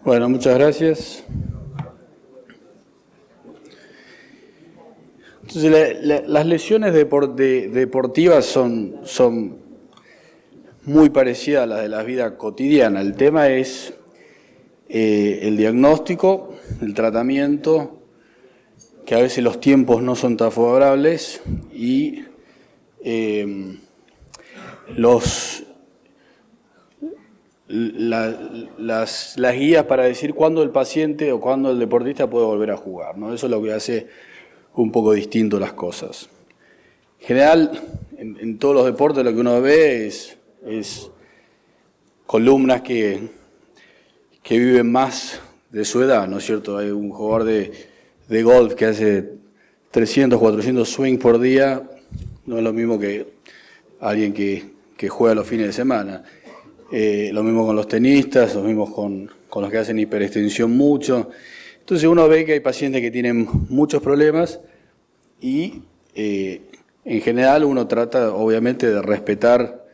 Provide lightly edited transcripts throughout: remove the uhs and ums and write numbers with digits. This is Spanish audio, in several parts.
Bueno, muchas gracias. Entonces, las lesiones deportivas son muy parecidas a las de la vida cotidiana. El tema es el diagnóstico, el tratamiento, que a veces los tiempos no son tan favorables, y las guías para decir cuándo el paciente o cuándo el deportista puede volver a jugar, ¿no? Eso es lo que hace un poco distinto las cosas. En general, en todos los deportes lo que uno ve es columnas que viven más de su edad, ¿no es cierto? Hay un jugador de golf que hace 300, 400 swings por día, no es lo mismo que alguien que juega los fines de semana. Lo mismo con los tenistas, lo mismo con los que hacen hiperextensión mucho. Entonces uno ve que hay pacientes que tienen muchos problemas y en general uno trata obviamente de respetar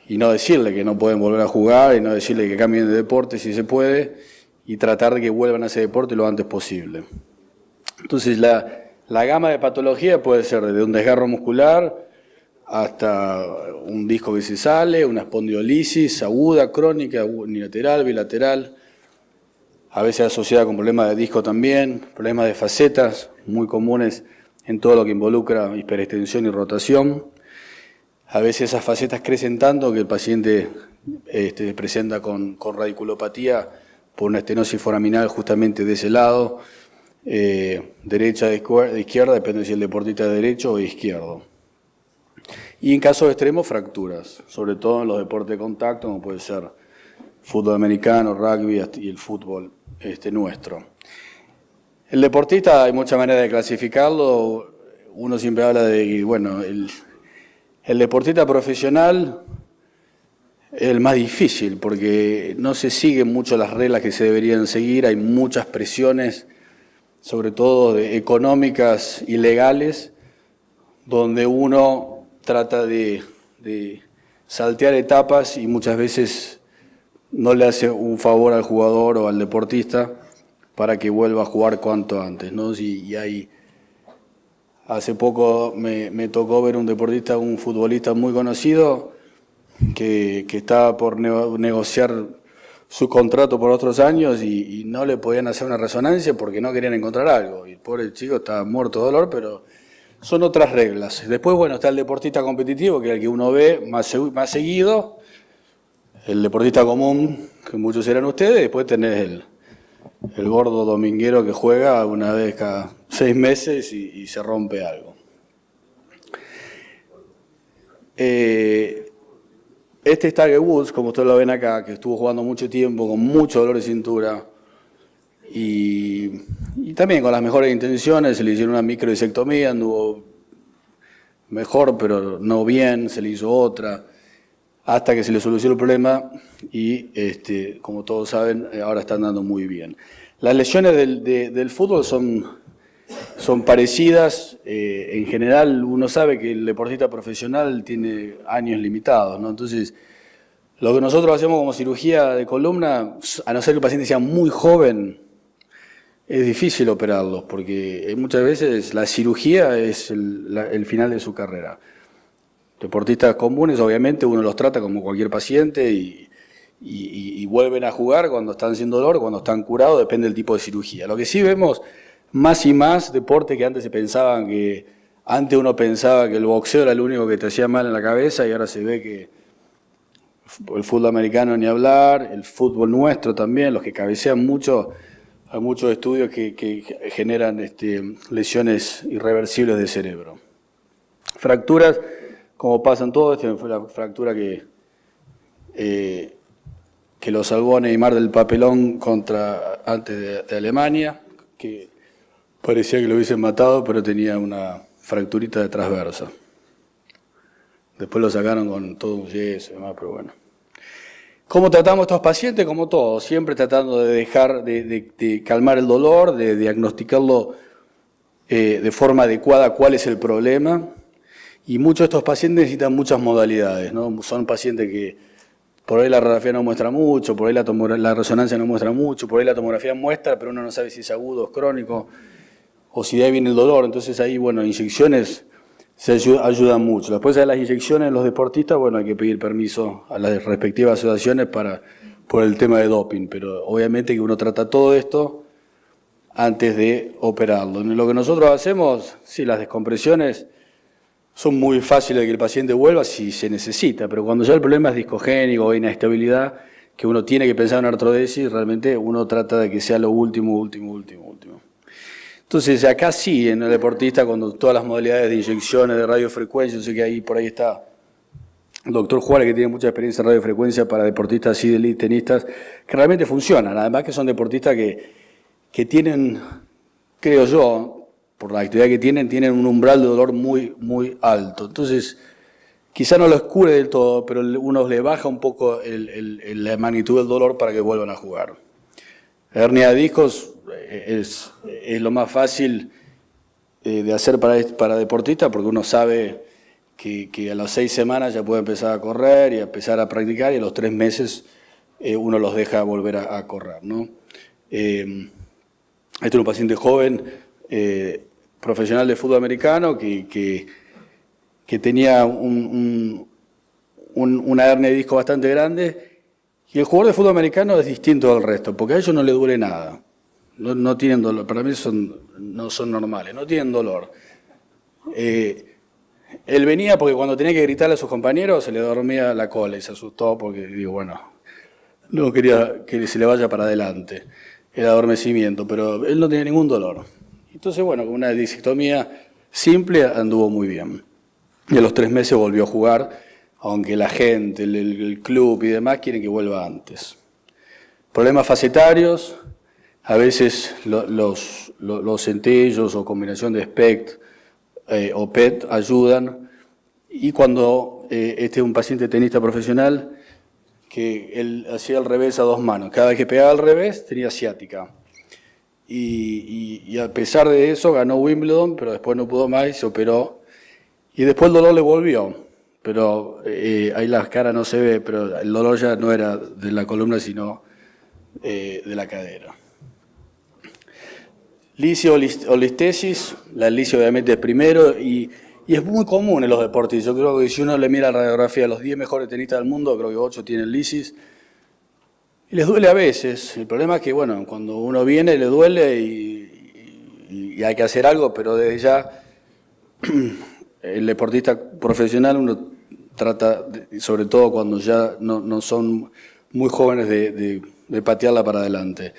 y no decirle que no pueden volver a jugar y no decirle que cambien de deporte si se puede y tratar de que vuelvan a ese deporte lo antes posible. Entonces la gama de patología puede ser desde un desgarro muscular hasta un disco que se sale, una espondilolisis aguda, crónica, unilateral, bilateral, a veces asociada con problemas de disco también, problemas de facetas, muy comunes en todo lo que involucra hiperextensión y rotación. A veces esas facetas crecen tanto que el paciente presenta con radiculopatía por una estenosis foraminal justamente de ese lado, derecha, de izquierda, depende si el deportista es derecho o izquierdo. Y en casos extremos, fracturas, sobre todo en los deportes de contacto, como puede ser fútbol americano, rugby y el fútbol nuestro. El deportista, hay muchas maneras de clasificarlo. Uno siempre habla de, bueno, el deportista profesional es el más difícil porque no se siguen mucho las reglas que se deberían seguir, hay muchas presiones, sobre todo económicas y legales, donde uno trata de saltear etapas y muchas veces no le hace un favor al jugador o al deportista para que vuelva a jugar cuanto antes, ¿no? Hace poco me tocó ver un deportista, un futbolista muy conocido que estaba por negociar su contrato por otros años y no le podían hacer una resonancia porque no querían encontrar algo. Y el pobre chico estaba muerto de dolor, pero son otras reglas. Después, bueno, está el deportista competitivo, que es el que uno ve más seguido, el deportista común, que muchos eran ustedes, después tenés el gordo dominguero que juega una vez cada 6 meses y se rompe algo. Este es Tiger Woods, como ustedes lo ven acá, que estuvo jugando mucho tiempo con mucho dolor de cintura y también con las mejores intenciones. Se le hicieron una microdisectomía, anduvo mejor pero no bien, se le hizo otra, hasta que se le solucionó el problema y como todos saben, ahora está andando muy bien. Las lesiones del fútbol son parecidas. En general uno sabe que el deportista profesional tiene años limitados, ¿no? Entonces, lo que nosotros hacemos como cirugía de columna, a no ser que el paciente sea muy joven, es difícil operarlos, porque muchas veces la cirugía es el final de su carrera. Deportistas comunes, obviamente, uno los trata como cualquier paciente y vuelven a jugar cuando están sin dolor, cuando están curados, depende del tipo de cirugía. Lo que sí vemos más y más deportes que antes antes uno pensaba que el boxeo era el único que te hacía mal en la cabeza y ahora se ve que el fútbol americano ni hablar, el fútbol nuestro también, los que cabecean mucho, hay muchos estudios que generan lesiones irreversibles del cerebro. Fracturas, como pasa en todo, fue la fractura que lo salvó a Neymar del papelón antes de Alemania, que parecía que lo hubiesen matado, pero tenía una fracturita de transversa. Después lo sacaron con todo un yeso y demás, pero bueno. ¿Cómo tratamos a estos pacientes? Como todos, siempre tratando de de calmar el dolor, de diagnosticarlo de forma adecuada cuál es el problema. Y muchos de estos pacientes necesitan muchas modalidades, ¿no? Son pacientes que por ahí la radiografía no muestra mucho, por ahí la resonancia no muestra mucho, por ahí la tomografía muestra, pero uno no sabe si es agudo o es crónico, o si de ahí viene el dolor. Entonces ahí, bueno, inyecciones ayudan mucho. Después de las inyecciones, los deportistas, bueno, hay que pedir permiso a las respectivas asociaciones por el tema de doping, pero obviamente que uno trata todo esto antes de operarlo. Lo que nosotros hacemos, sí, las descompresiones son muy fáciles de que el paciente vuelva si se necesita, pero cuando ya el problema es discogénico o inestabilidad, que uno tiene que pensar en artrodesis, realmente uno trata de que sea lo último. Entonces acá sí, en el deportista, cuando todas las modalidades de inyecciones, de radiofrecuencia, yo sé que ahí por ahí está el doctor Juárez, que tiene mucha experiencia en radiofrecuencia para deportistas así de elite, tenistas, que realmente funcionan, además que son deportistas que tienen, creo yo, por la actividad que tienen un umbral de dolor muy alto. Entonces, quizá no los cure del todo, pero uno le baja un poco la magnitud del dolor para que vuelvan a jugar. La hernia de discos es lo más fácil de hacer para deportistas, porque uno sabe que a las 6 semanas ya puede empezar a correr y a empezar a practicar, y a los 3 meses uno los deja volver a correr, ¿no? Este es un paciente joven, profesional de fútbol americano, que tenía una hernia de disco bastante grande, y el jugador de fútbol americano es distinto del resto, porque a ellos no les duele nada, no tienen dolor, para mí no son normales, no tienen dolor. Él venía porque cuando tenía que gritarle a sus compañeros se le dormía la cola y se asustó porque, no quería que se le vaya para adelante el adormecimiento, pero él no tenía ningún dolor. Entonces, con una disectomía simple anduvo muy bien. Y a los 3 meses volvió a jugar, aunque la gente, el club y demás quieren que vuelva antes. Problemas facetarios, a veces los centellos o combinación de SPECT o PET ayudan. Y cuando este es un paciente tenista profesional, que él hacía al revés a 2 manos. Cada vez que pegaba al revés tenía ciática. Y a pesar de eso ganó Wimbledon, pero después no pudo más y se operó. Y después el dolor le volvió, pero ahí la cara no se ve, pero el dolor ya no era de la columna, sino de la cadera. Licio o listesis, la licio obviamente es primero y es muy común en los deportes. Yo creo que si uno le mira la radiografía de los 10 mejores tenistas del mundo, creo que 8 tienen lisis. Y les duele a veces. El problema es que, cuando uno viene le duele y hay que hacer algo, pero desde ya el deportista profesional uno trata, sobre todo cuando ya no son muy jóvenes, de patearla para adelante.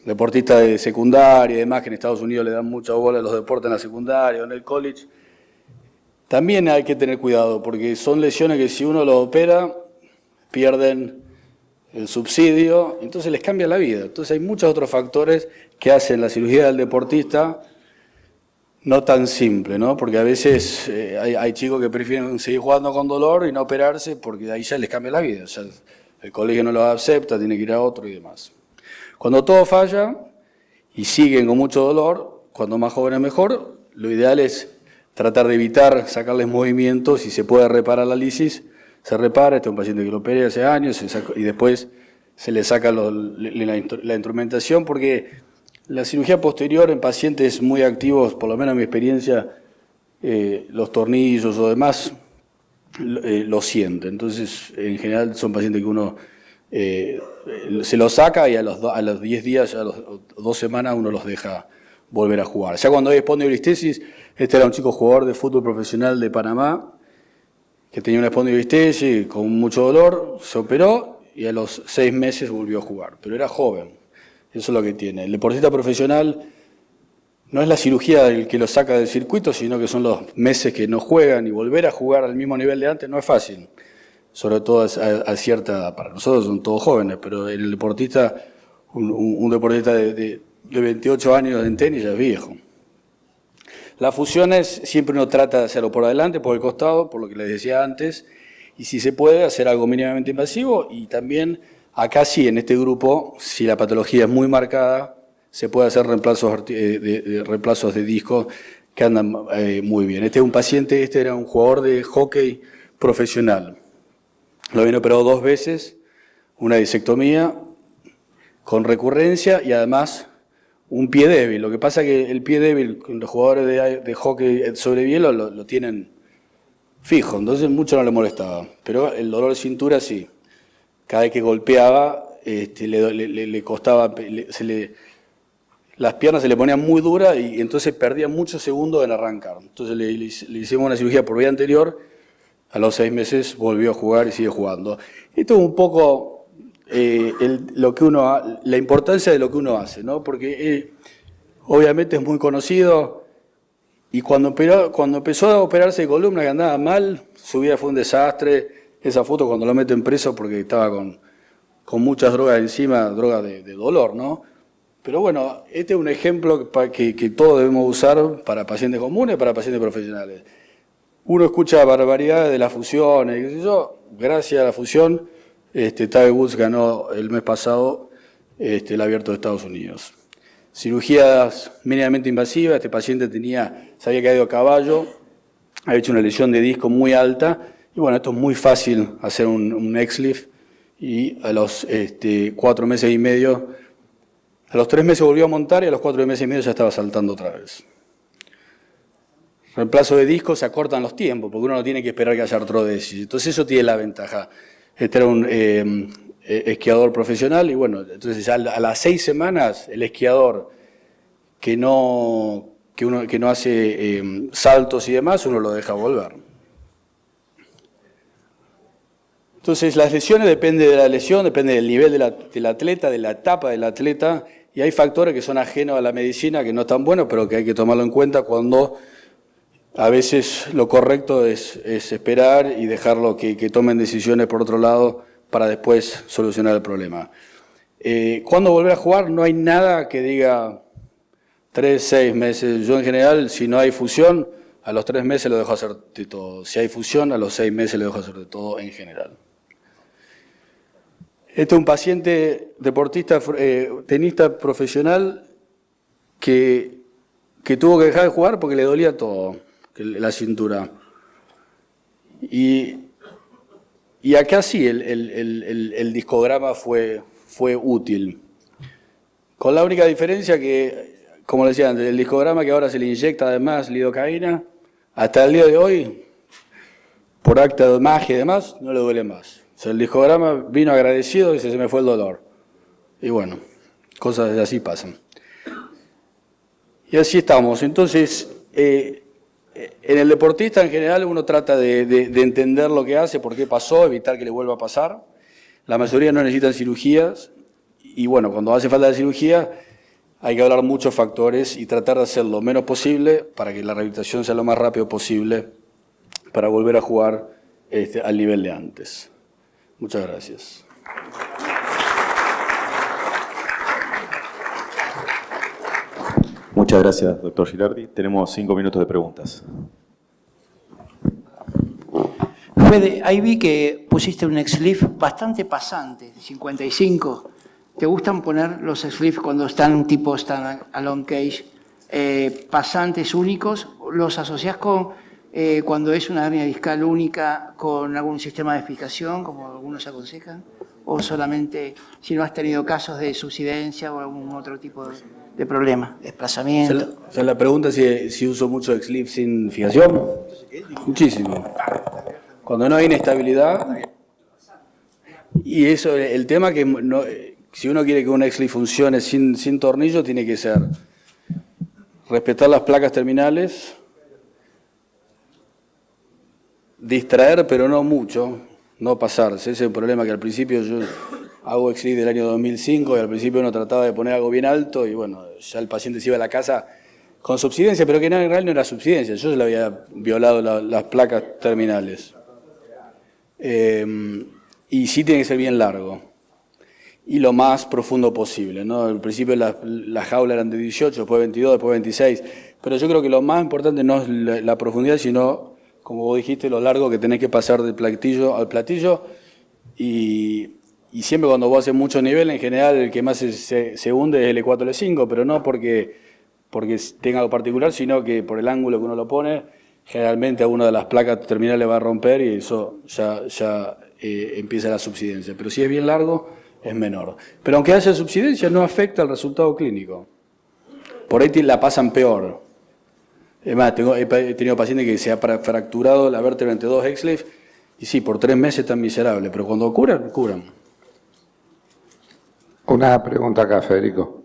Deportistas de secundaria y demás, que en Estados Unidos le dan mucha bola a los deportes en la secundaria o en el college, también hay que tener cuidado, porque son lesiones que si uno lo opera, pierden el subsidio, entonces les cambia la vida. Entonces hay muchos otros factores que hacen la cirugía del deportista no tan simple, ¿no? Porque a veces hay chicos que prefieren seguir jugando con dolor y no operarse, porque de ahí ya les cambia la vida. O sea, el colegio no lo acepta, tiene que ir a otro y demás. Cuando todo falla y siguen con mucho dolor, cuando más jóvenes mejor, lo ideal es tratar de evitar sacarles movimientos. Si se puede reparar la lisis, se repara. Este es un paciente que lo operé hace años y después se le saca la instrumentación, porque la cirugía posterior en pacientes muy activos, por lo menos en mi experiencia, los tornillos o demás lo siente. Entonces, en general son pacientes que uno se los saca y a los 10 días, a las 2 semanas, uno los deja volver a jugar. Ya cuando hay espondilolistesis, este era un chico jugador de fútbol profesional de Panamá, que tenía una espondilolistesis con mucho dolor, se operó y a los 6 meses volvió a jugar, pero era joven. Eso es lo que tiene. El deportista profesional no es la cirugía el que lo saca del circuito, sino que son los meses que no juegan, y volver a jugar al mismo nivel de antes no es fácil, sobre todo a cierta edad. Para nosotros son todos jóvenes, pero el deportista, un deportista de 28 años en tenis ya es viejo. Las fusiones siempre uno trata de hacerlo por adelante, por el costado, por lo que les decía antes, y si se puede hacer algo mínimamente invasivo, y también acá sí, en este grupo, si la patología es muy marcada, se puede hacer reemplazos de disco que andan muy bien. Este era un jugador de hockey profesional. Lo habían operado 2 veces, una disectomía con recurrencia y además un pie débil. Lo que pasa es que el pie débil, los jugadores de hockey sobre hielo lo tienen fijo, entonces mucho no le molestaba. Pero el dolor de cintura sí. Cada vez que golpeaba, le costaba, las piernas se le ponían muy duras y entonces perdía muchos segundos en arrancar. Entonces le hicimos una cirugía por vía anterior, a los 6 meses volvió a jugar y sigue jugando. Esto es un poco la importancia de lo que uno hace, ¿no? Porque obviamente es muy conocido y cuando empezó a operarse de columna que andaba mal, su vida fue un desastre. Esa foto cuando lo meten preso porque estaba con muchas drogas encima, drogas de dolor, ¿no? Pero bueno, este es un ejemplo que todos debemos usar para pacientes comunes, para pacientes profesionales. Uno escucha barbaridades de las fusiones, qué sé yo. Gracias a la fusión, Tiger Woods ganó el mes pasado el Abierto de Estados Unidos. Cirugías mínimamente invasivas, este paciente se había caído a caballo, había hecho una lesión de disco muy alta, y bueno, esto es muy fácil hacer un XLIF, y a los 4 meses y medio, a los 3 meses volvió a montar y a los 4 meses y medio ya estaba saltando otra vez. Reemplazo de disco, se acortan los tiempos, porque uno no tiene que esperar que haya artrodesis. Entonces eso tiene la ventaja. Este era un esquiador profesional y bueno, entonces ya a las 6 semanas el esquiador que no hace saltos y demás, uno lo deja volver. Entonces las lesiones depende de la lesión, depende del nivel del atleta, de la etapa del atleta, y hay factores que son ajenos a la medicina, que no están buenos, pero que hay que tomarlo en cuenta cuando a veces lo correcto es esperar y dejarlo que tomen decisiones por otro lado para después solucionar el problema. ¿Cuándo volver a jugar? No hay nada que diga 3, 6 meses. Yo en general, si no hay fusión, a los 3 meses lo dejo hacer de todo. Si hay fusión, a los 6 meses lo dejo hacer de todo en general. Este es un paciente deportista, tenista profesional que tuvo que dejar de jugar porque le dolía todo, la cintura. Y acá sí el discograma fue útil. Con la única diferencia que, como decía antes, el discograma que ahora se le inyecta además lidocaína, hasta el día de hoy, por acta de magia y demás, no le duele más. O sea, el discograma vino agradecido y se me fue el dolor. Y bueno, cosas así pasan. Y así estamos. Entonces, en el deportista en general uno trata de entender lo que hace, por qué pasó, evitar que le vuelva a pasar. La mayoría no necesitan cirugías. Y bueno, cuando hace falta la cirugía, hay que hablar muchos factores y tratar de hacer lo menos posible para que la rehabilitación sea lo más rápido posible para volver a jugar al nivel de antes. Muchas gracias. Muchas gracias, doctor Gilardi. Tenemos 5 minutos de preguntas. Fede, ahí vi que pusiste un XLIF bastante pasante, de 55. ¿Te gustan poner los XLIF cuando están along cage, pasantes únicos? ¿Los asociás con cuando es una hernia discal única con algún sistema de explicación, como algunos aconsejan? ¿O solamente si no has tenido casos de subsidencia o algún otro tipo de problema, desplazamiento? O sea, la pregunta es si uso mucho XLIF sin fijación. Muchísimo. Cuando no hay inestabilidad. Y eso, el tema que si uno quiere que un XLIF funcione sin tornillo, tiene que ser respetar las placas terminales, distraer pero no mucho, no pasarse. Ese es el problema, que al principio yo hago XLIF del año 2005 y al principio uno trataba de poner algo bien alto y bueno, ya el paciente se iba a la casa con subsidencia, pero que en realidad no era subsidencia, yo le había violado las placas terminales. Y sí tiene que ser bien largo y lo más profundo posible, ¿no? Al principio las jaulas eran de 18, después 22, después 26, pero yo creo que lo más importante no es la profundidad, sino, como vos dijiste, lo largo que tenés que pasar del platillo al platillo. Y siempre cuando vos haces mucho nivel, en general el que más se hunde es el E4, E5, pero no porque tenga algo particular, sino que por el ángulo que uno lo pone, generalmente a una de las placas terminales va a romper y eso ya empieza la subsidencia. Pero si es bien largo, es menor. Pero aunque haya subsidencia, no afecta al resultado clínico. Por ahí la pasan peor. Es más, he tenido pacientes que se ha fracturado la vértebra entre dos XLIF y sí, por 3 meses están miserables, pero cuando curan, curan. Una pregunta acá, Federico.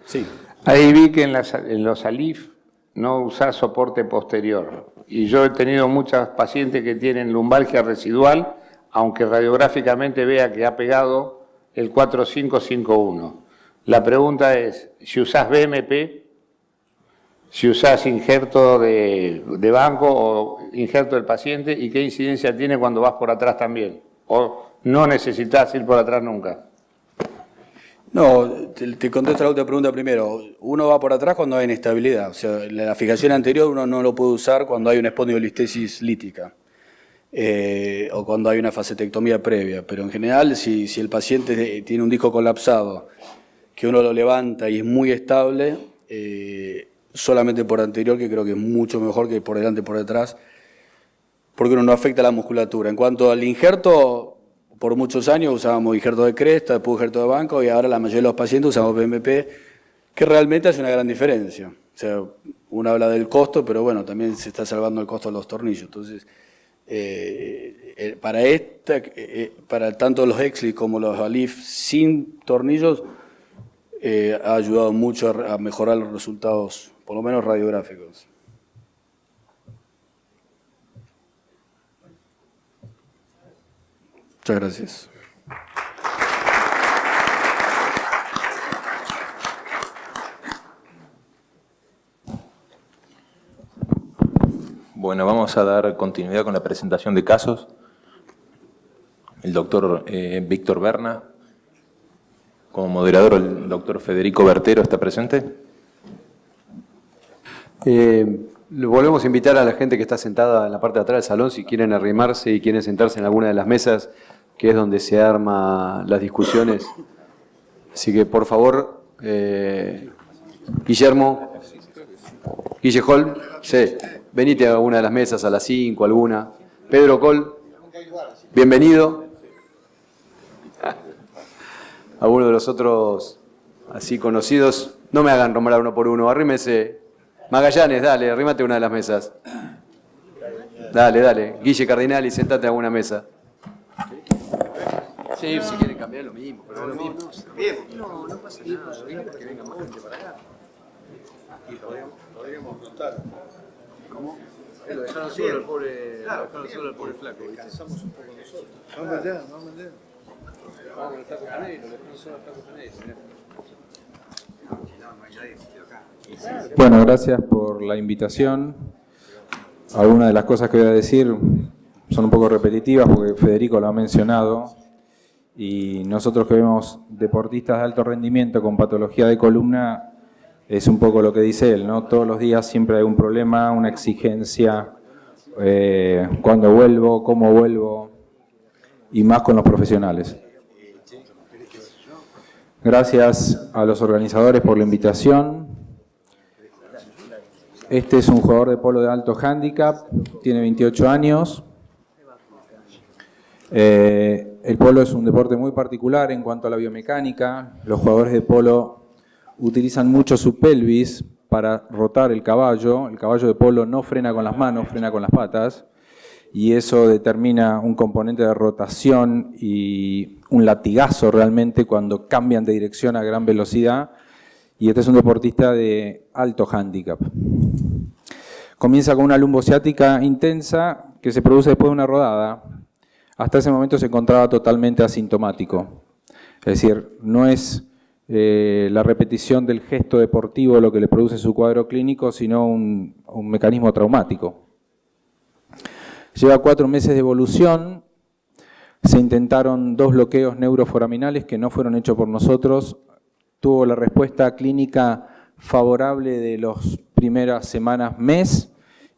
Sí. Ahí vi que en los ALIF no usás soporte posterior. Y yo he tenido muchas pacientes que tienen lumbalgia residual, aunque radiográficamente vea que ha pegado el 4551. La pregunta es, si usás BMP, si usás injerto de banco o injerto del paciente, y qué incidencia tiene cuando vas por atrás también. O no necesitas ir por atrás nunca. No, te contesto la última pregunta primero. Uno va por atrás cuando hay inestabilidad. O sea, la fijación anterior uno no lo puede usar cuando hay una espondilolistesis lítica o cuando hay una facetectomía previa. Pero en general, si el paciente tiene un disco colapsado, que uno lo levanta y es muy estable, solamente por anterior, que creo que es mucho mejor que por delante y por detrás, porque uno no afecta la musculatura. En cuanto al injerto, por muchos años usábamos injerto de cresta, después injerto de banco, y ahora la mayoría de los pacientes usamos BMP, que realmente hace una gran diferencia. O sea, uno habla del costo, pero bueno, también se está salvando el costo de los tornillos. Entonces, para tanto los XLIF como los ALIF sin tornillos, ha ayudado mucho a mejorar los resultados, por lo menos radiográficos. Muchas gracias. Bueno, vamos a dar continuidad con la presentación de casos. El doctor Víctor Berna. Como moderador, el doctor Federico Bertero está presente. Volvemos a invitar a la gente que está sentada en la parte de atrás del salón, si quieren arrimarse y quieren sentarse en alguna de las mesas, que es donde se arman las discusiones. Así que, por favor, Guillermo, Guille Hall, sí, venite a una de las mesas, a las 5, alguna. Pedro Col, bienvenido. Alguno de los otros así conocidos, no me hagan nombrar uno por uno, arrímese. Magallanes, dale, arrímate a una de las mesas. Dale. Guille Cardinali, sentate a una mesa. Sí, si quieren cambiar lo mismo, pero es lo mismo. No pasa nada, que venga más gente para acá. Y podríamos contar. ¿Cómo? Lo dejaron solo el pobre flaco. Cansamos un poco nosotros. Vamos allá. Vamos al flaco Janeiro, lo dejaron solo al flaco Janeiro. Bueno, gracias por la invitación. Algunas de las cosas que voy a decir son un poco repetitivas porque Federico lo ha mencionado, y nosotros que vemos deportistas de alto rendimiento con patología de columna, es un poco lo que dice él, ¿no? Todos los días siempre hay un problema, una exigencia, cuándo vuelvo, cómo vuelvo, y más con los profesionales. Gracias a los organizadores por la invitación. Este es un jugador de polo de alto handicap, tiene 28 años. El polo es un deporte muy particular en cuanto a la biomecánica. Los jugadores de polo utilizan mucho su pelvis para rotar el caballo. El caballo de polo no frena con las manos, frena con las patas. Y eso determina un componente de rotación y un latigazo realmente cuando cambian de dirección a gran velocidad. Y este es un deportista de alto handicap. Comienza con una lumbociática intensa que se produce después de una rodada. Hasta ese momento se encontraba totalmente asintomático. Es decir, no es la repetición del gesto deportivo lo que le produce su cuadro clínico, sino un mecanismo traumático. Lleva 4 meses de evolución. Se intentaron 2 bloqueos neuroforaminales que no fueron hechos por nosotros. Tuvo la respuesta clínica favorable de las primeras semanas, mes,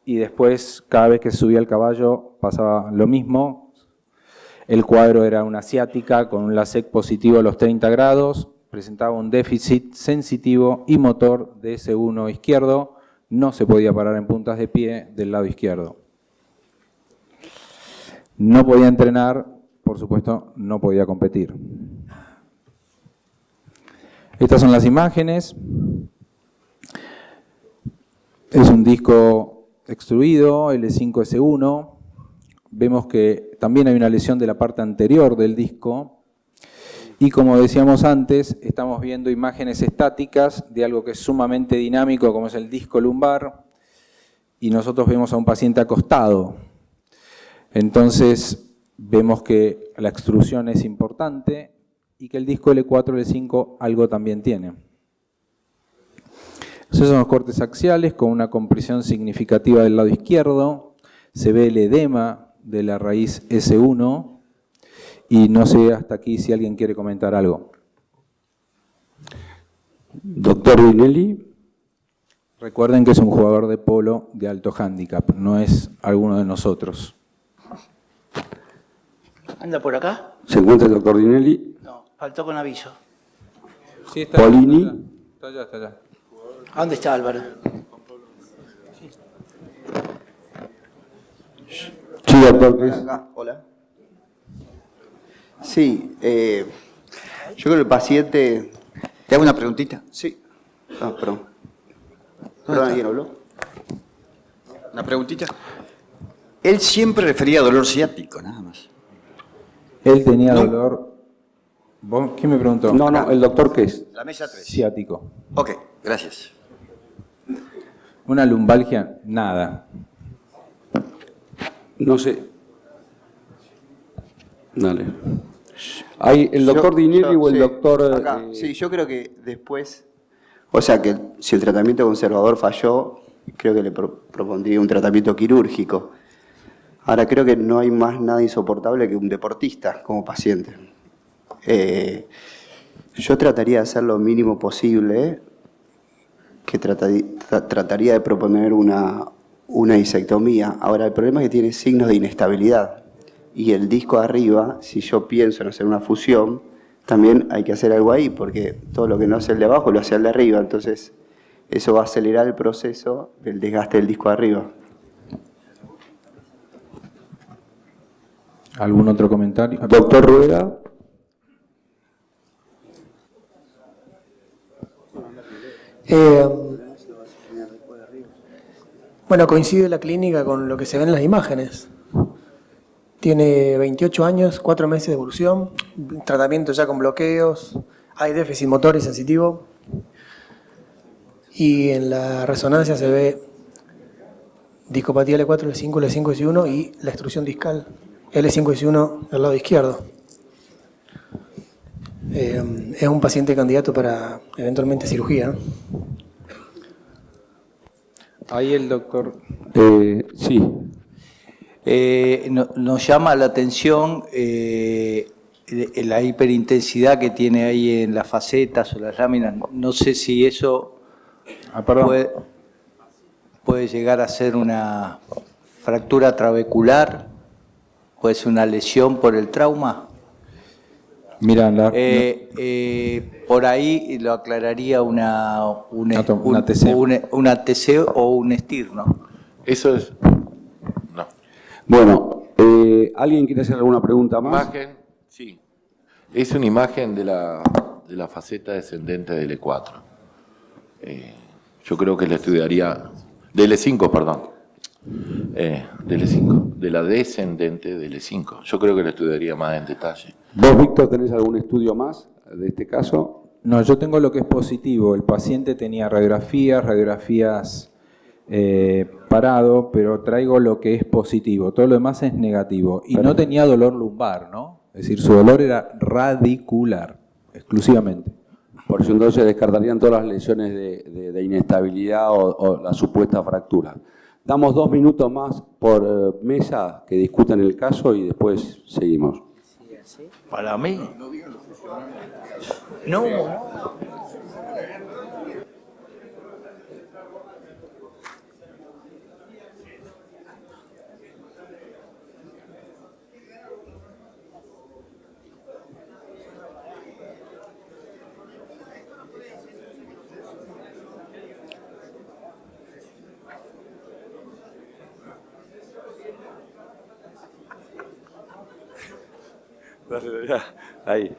y después cada vez que subía el caballo pasaba lo mismo. El cuadro era una ciática con un LASEC positivo a los 30 grados, presentaba un déficit sensitivo y motor de S1 izquierdo, no se podía parar en puntas de pie del lado izquierdo. No podía entrenar por supuesto, no podía competir. Estas son las imágenes. Es un disco extruido, L5S1. Vemos que también hay una lesión de la parte anterior del disco. Y como decíamos antes, estamos viendo imágenes estáticas de algo que es sumamente dinámico, como es el disco lumbar. Y nosotros vemos a un paciente acostado. Entonces, vemos que la extrusión es importante y que el disco L4, L5 algo también tiene. Esos son los cortes axiales con una compresión significativa del lado izquierdo. Se ve el edema de la raíz S1 y no sé hasta aquí si alguien quiere comentar algo. Doctor Dinelli. Recuerden que es un jugador de polo de alto hándicap, no es alguno de nosotros. ¿Anda por acá? ¿Se encuentra el doctor Dinelli? No, faltó con aviso. Sí, está Polini. Está allá, está allá. ¿A dónde está Álvaro? Sí, doctor. ¿Qué es? Acá, hola. Sí, yo creo que el paciente... ¿Te hago una preguntita? Sí. Ah, perdón. Perdón, ¿alguien habló? ¿Una preguntita? Él siempre refería a dolor ciático, nada más. Él tenía dolor... ¿Vos? ¿Quién me preguntó? No, ¿el doctor qué es? La mesa 3. Ciático. Ok, gracias. Una lumbalgia, nada. No sé. Dale. ¿Hay el doctor Dinelli o el sí, doctor...? acá. Sí, yo creo que después... O sea, que si el tratamiento conservador falló, creo que le propondría un tratamiento quirúrgico. Ahora, creo que no hay más nada insoportable que un deportista como paciente. Yo trataría de hacer lo mínimo posible, que trataría de proponer una disectomía. Ahora, el problema es que tiene signos de inestabilidad. Y el disco arriba, si yo pienso en hacer una fusión, también hay que hacer algo ahí, porque todo lo que no hace el de abajo lo hace el de arriba. Entonces, eso va a acelerar el proceso del desgaste del disco de arriba. ¿Algún otro comentario? Doctor Rueda. Bueno, coincide la clínica con lo que se ve en las imágenes. Tiene 28 años, 4 meses de evolución, tratamiento ya con bloqueos, hay déficit motor y sensitivo. Y en la resonancia se ve discopatía L4, L5, L5, S1 y la extrusión discal L5, S1 del lado izquierdo. Es un paciente candidato para eventualmente cirugía, ¿no? Ahí el doctor... Sí. Nos llama la atención la hiperintensidad que tiene ahí en las facetas o las láminas. No sé si eso puede llegar a ser una fractura trabecular, puede ser una lesión por el trauma. Mira, por ahí lo aclararía una TC o un STIR, ¿no? Eso es... No. Bueno, ¿alguien quiere hacer alguna pregunta más? Imagen, sí. Es una imagen de la faceta descendente del E4. Yo creo que le estudiaría... Del E5, perdón. Del E5. De la descendente del E5. Yo creo que le estudiaría más en detalle. ¿Vos, Víctor, tenés algún estudio más de este caso? No, yo tengo lo que es positivo. El paciente tenía radiografías parado, pero traigo lo que es positivo. Todo lo demás es negativo. Y no tenía dolor lumbar, ¿no? Es decir, su dolor era radicular, exclusivamente. Por eso entonces descartarían todas las lesiones de inestabilidad o la supuesta fractura. Damos 2 minutos más por mesa que discutan el caso y después seguimos. Para mí. No. Ahí.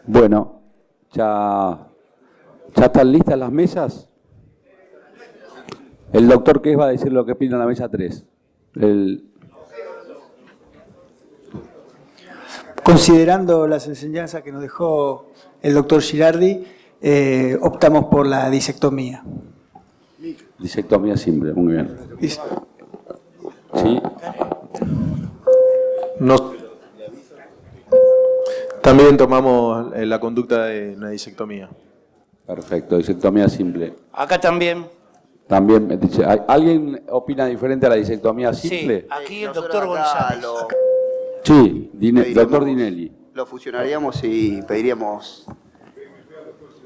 Bueno, ¿ya están listas las mesas? El doctor Qués va a decir lo que opina la mesa 3. Considerando las enseñanzas que nos dejó el doctor Girardi, optamos por la disectomía. Disectomía simple, muy bien. Sí. También tomamos la conducta de una disectomía. Perfecto, disectomía simple. Acá también. También, dice, ¿alguien opina diferente a la disectomía simple? Sí, aquí el doctor González. Sí, doctor Dinelli. Lo fusionaríamos y pediríamos,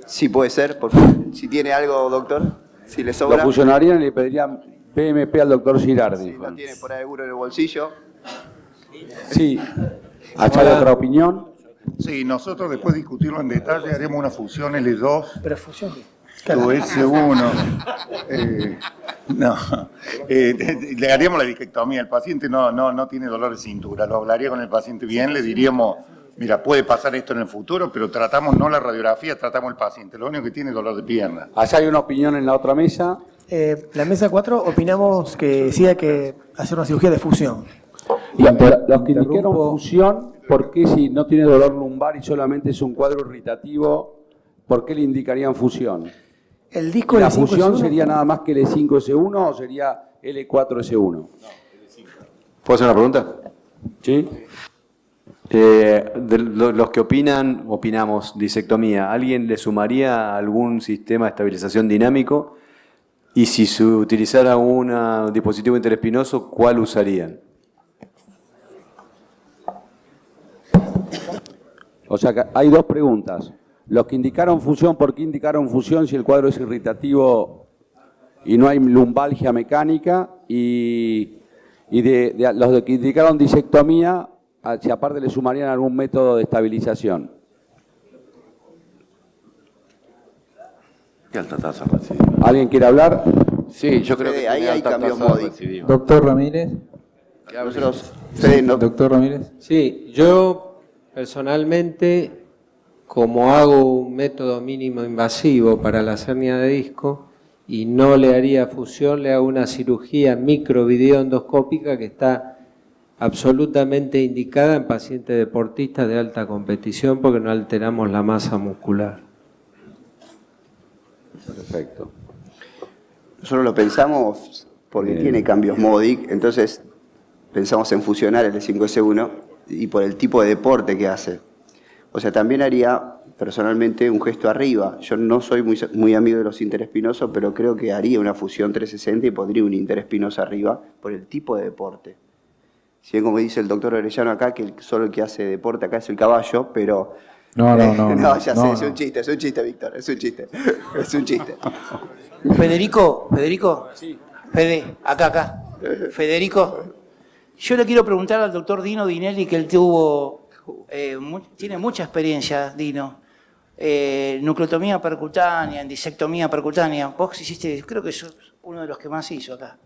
si puede ser, por favor, si tiene algo, doctor, si le sobra. Lo fusionarían y le pedirían PMP al doctor Girardi. Si lo tiene por ahí seguro en el bolsillo. Sí. ¿Hay otra opinión? Sí, nosotros después de discutirlo en detalle haremos una fusión L2. Pero fusión. O S1. Le haríamos la disectomía. El paciente no tiene dolor de cintura. Lo hablaría con el paciente bien, le diríamos, mira, puede pasar esto en el futuro, pero tratamos no la radiografía, tratamos el paciente. Lo único que tiene es dolor de pierna. Allá hay una opinión en la otra mesa. La mesa 4 opinamos que sí hay que hacer una cirugía de fusión. Y los que indicaron fusión, ¿por qué si no tiene dolor lumbar y solamente es un cuadro irritativo, por qué le indicarían fusión? El disco ¿La L5 fusión S1 sería nada más que L5S1 o sería L4S1? ¿Puedo hacer una pregunta? Sí. De los que opinamos disectomía, ¿alguien le sumaría algún sistema de estabilización dinámico? Y si se utilizara un dispositivo interespinoso, ¿cuál usarían? O sea que hay dos preguntas. Los que indicaron fusión, ¿por qué indicaron fusión si el cuadro es irritativo y no hay lumbalgia mecánica? Y los que indicaron disectomía, si aparte le sumarían algún método de estabilización. ¿Qué alta tasa recibimos? ¿Alguien quiere hablar? Sí, yo creo que ahí tiene hay alta cambios tasa módicos. recibimos. Doctor Ramírez. Doctor Ramírez. Sí, yo personalmente, como hago un método mínimo invasivo para la hernia de disco y no le haría fusión, le hago una cirugía microvideoendoscópica que está absolutamente indicada en pacientes deportistas de alta competición porque no alteramos la masa muscular. Perfecto. Nosotros lo pensamos porque tiene cambios MODIC, entonces pensamos en fusionar el E5S1 y por el tipo de deporte que hace. O sea, también haría personalmente un gesto arriba. Yo no soy muy amigo de los interespinosos, pero creo que haría una fusión 360 y pondría un interespinoso arriba por el tipo de deporte. Si bien como dice el doctor Orellano acá, que solo el que hace deporte acá es el caballo, pero... No, ya sé, es un chiste, Víctor, es un chiste. Es un chiste. Federico. Sí. Fede, acá. Federico, yo le quiero preguntar al doctor Dino Dinelli, que él tiene mucha experiencia, Dino. Nucleotomía percutánea, en disectomía percutánea. Vos hiciste, creo que sos uno de los que más hizo acá.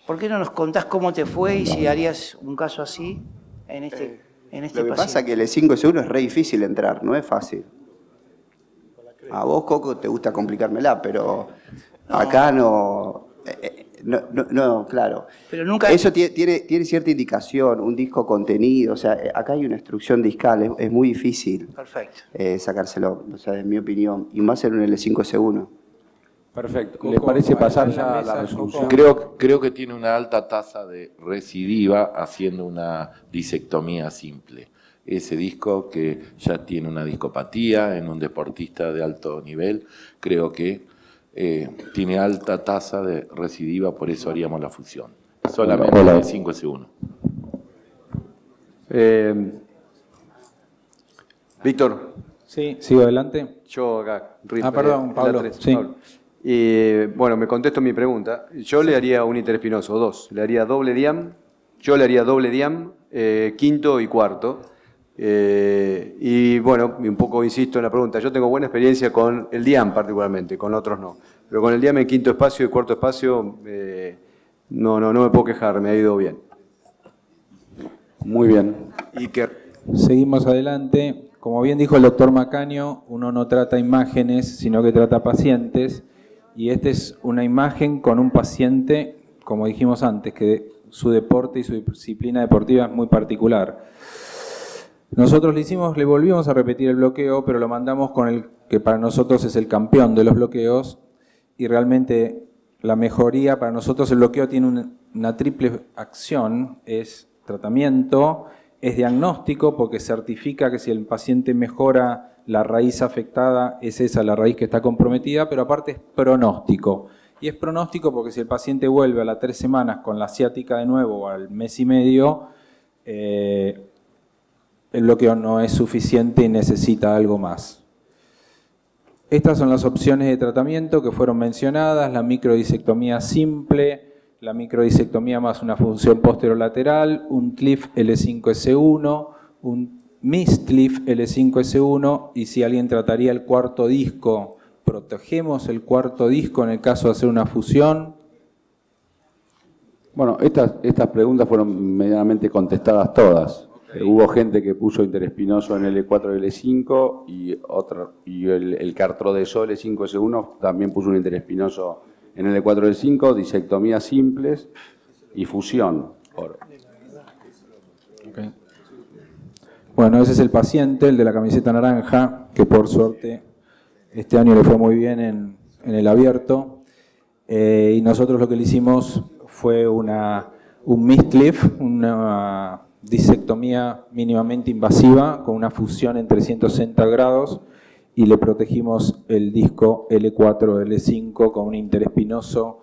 ¿Por qué no nos contás cómo te fue y si harías un caso así en este Lo que pasa es que el E5S1 es re difícil entrar, no es fácil. A vos, Coco, te gusta complicármela, pero acá no... No, claro. Pero nunca... Eso tiene cierta indicación, un disco contenido, o sea, acá hay una instrucción discal, es muy difícil sacárselo, o sea, en mi opinión, y más en un L5S1. Perfecto. ¿Les parece pasar ya a la resolución? Creo que tiene una alta tasa de recidiva haciendo una disectomía simple. Ese disco que ya tiene una discopatía en un deportista de alto nivel, creo que tiene alta tasa de recidiva, por eso haríamos la fusión. Solamente el 5S1. Víctor. Sí, sigo adelante. Yo acá. Perdón, Pablo. Sí. Pablo. Bueno, me contesto mi pregunta. Yo le haría un interespinoso, dos. Le haría doble diam, yo le haría doble diam, quinto y cuarto. Y bueno, un poco insisto en la pregunta. Yo tengo buena experiencia con el diam particularmente, con otros no. Pero con el diam en quinto espacio y cuarto espacio, no me puedo quejar, me ha ido bien. Muy bien. Seguimos adelante. Como bien dijo el doctor Macaño, uno no trata imágenes, sino que trata pacientes. Y esta es una imagen con un paciente, como dijimos antes, que su deporte y su disciplina deportiva es muy particular. Nosotros le volvimos a repetir el bloqueo, pero lo mandamos con el que para nosotros es el campeón de los bloqueos, y realmente la mejoría, para nosotros el bloqueo tiene una triple acción, es tratamiento, es diagnóstico, porque certifica que si el paciente mejora la raíz afectada, es esa la raíz que está comprometida, pero aparte es pronóstico. Y es pronóstico porque si el paciente vuelve a las 3 semanas con la ciática de nuevo o al mes y medio, el bloqueo no es suficiente y necesita algo más. Estas son las opciones de tratamiento que fueron mencionadas: la microdisectomía simple, la microdisectomía más una función posterolateral, un TLIF L5S1, un MIS-TLIF L5S1, y si alguien trataría el cuarto disco, protegemos el cuarto disco en el caso de hacer una fusión. Bueno, estas preguntas fueron medianamente contestadas todas. Hubo gente que puso interespinoso en L4 y L5 y el que artrodesó L5S1 también puso un interespinoso en L4 y L5, disectomías simples y fusión. Okay. Bueno, ese es el paciente, el de la camiseta naranja, que por suerte este año le fue muy bien en el abierto. Y nosotros lo que le hicimos fue un MIS-TLIF, una disectomía mínimamente invasiva con una fusión en 360 grados, y le protegimos el disco L4, L5 con un interespinoso